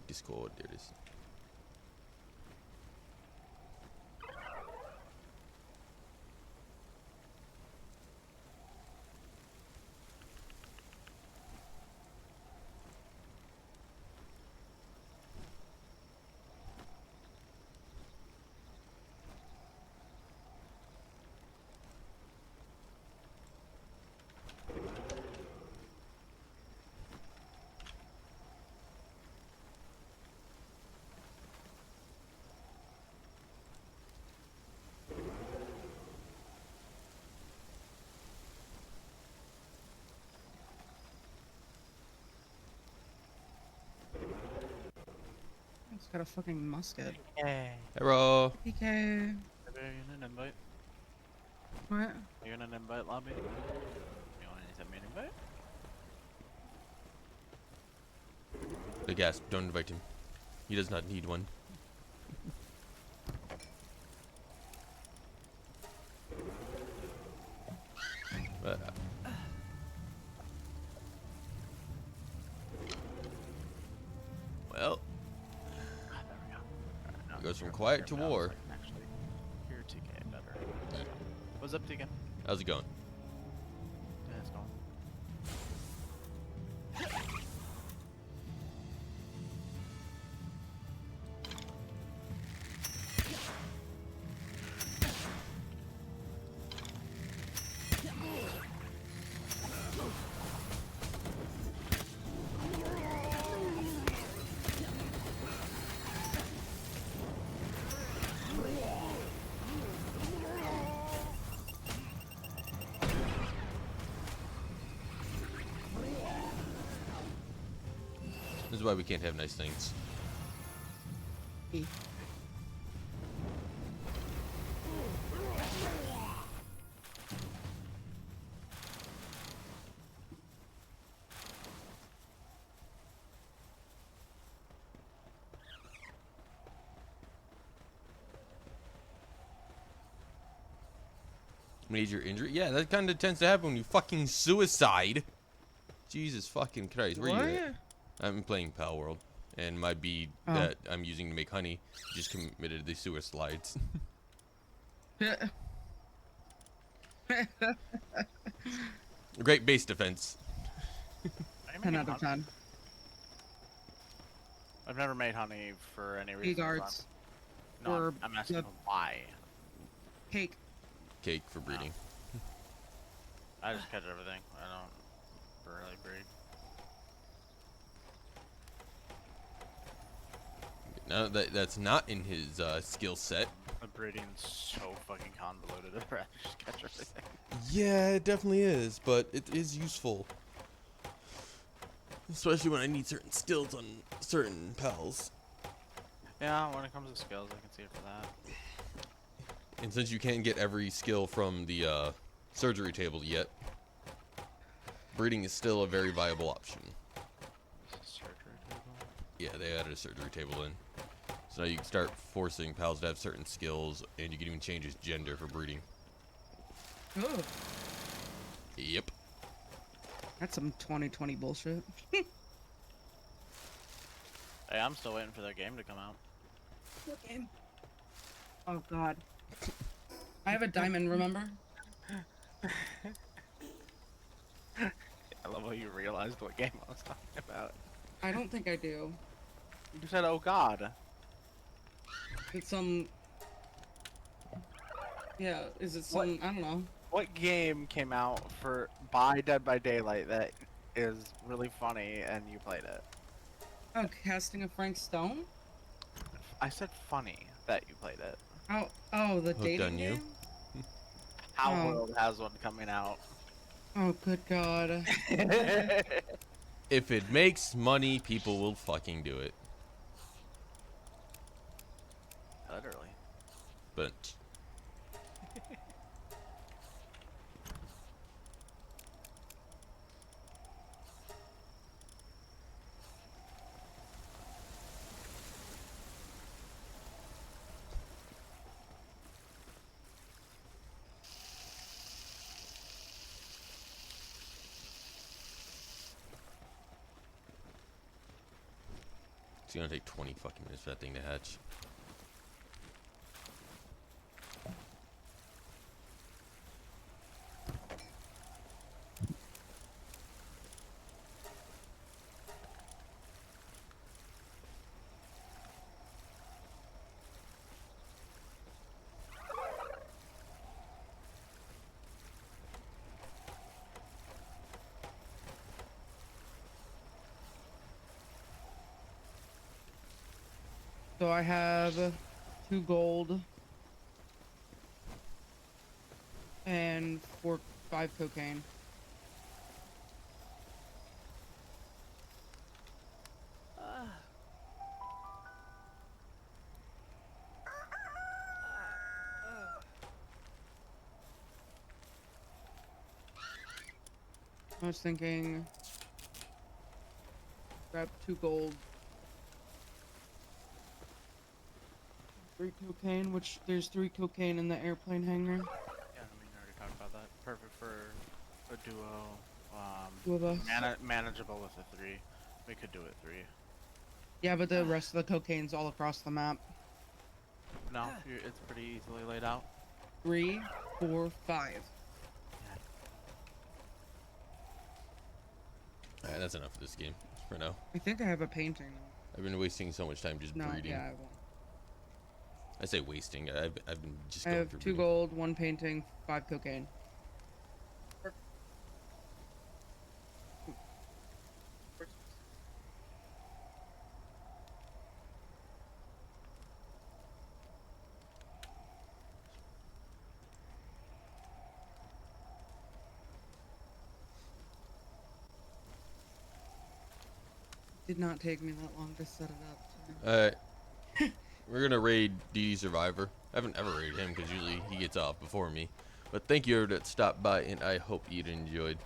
Discord. There it is. It's got a fucking musket. Hey. Hello. PK. Are you in an invite? What? Are you in an invite lobby? You want to send me an invite? Big ass, don't invite him. He does not need one. Well, Ah, there we go. Alright, now it goes from here- quiet here to now, war. so I can actually hear TK better. What's up, TK? How's it going? Yeah, it's going. This is why we can't have nice things. E. Major injury? Yeah, that kind of tends to happen when you fucking suicide. Jesus fucking Christ. Where you at? I'm playing Pal World. And my bead that I'm using to make honey just committed the suicides. Great base defense. Are you 10 making out of honey? 10. I've never made honey for any reason. Guards. No, or I'm asking the- why. Cake. Cake for breeding. I just catch everything. I don't really breed. No, that's not in his skill set. The breeding's so fucking convoluted. I'd rather just catch everything. Yeah, it definitely is, but it is useful. Especially when I need certain skills on certain pals. Yeah, when it comes to skills, I can see it for that. And since you can't get every skill from the surgery table yet, breeding is still a very viable option. Surgery table. Yeah, they added a surgery table in. So now you can start forcing pals to have certain skills, and you can even change his gender for breeding. Oh, Yep. that's some 2020 bullshit. Hey, I'm still waiting for that game to come out. What game? Oh god. I have a diamond, remember? I love until you realized what game I was talking about. I don't think I do. You said, "Oh God." It's some. Yeah, is it What? some? I don't know. What game came out for Dead by Daylight that is really funny and you played it? Oh, casting of Frank Stone? I said funny that you played it. Oh, the Hooked dating on You? game? How Oh. World has one coming out. Oh, good God. If it makes money, people will fucking do it. Literally. But it's gonna take 20 fucking minutes for that thing to hatch. So I have 2 gold and 5 cocaine. I was thinking, grab 2 gold, 3 cocaine, which there's 3 cocaine in the airplane hangar. Yeah, I mean, you already talked about that. Perfect for a duo. 2 of us. Manageable with a 3. We could do it 3. Yeah, but the rest of the cocaine's all across the map. No, it's pretty easily laid out. 3, 4, 5. Alright, that's enough of this game for now. I think I have a painting. I've been wasting so much time just No, breeding. yeah, I won't. I say wasting. I've been just I going have through 2 breeding. gold, 1 painting, 5 cocaine. Did not take me that long to set it up. Alright. We're gonna raid DD Survivor. I haven't ever raided him because usually he gets off before me. But thank you everyone that stopped by, and I hope you enjoyed.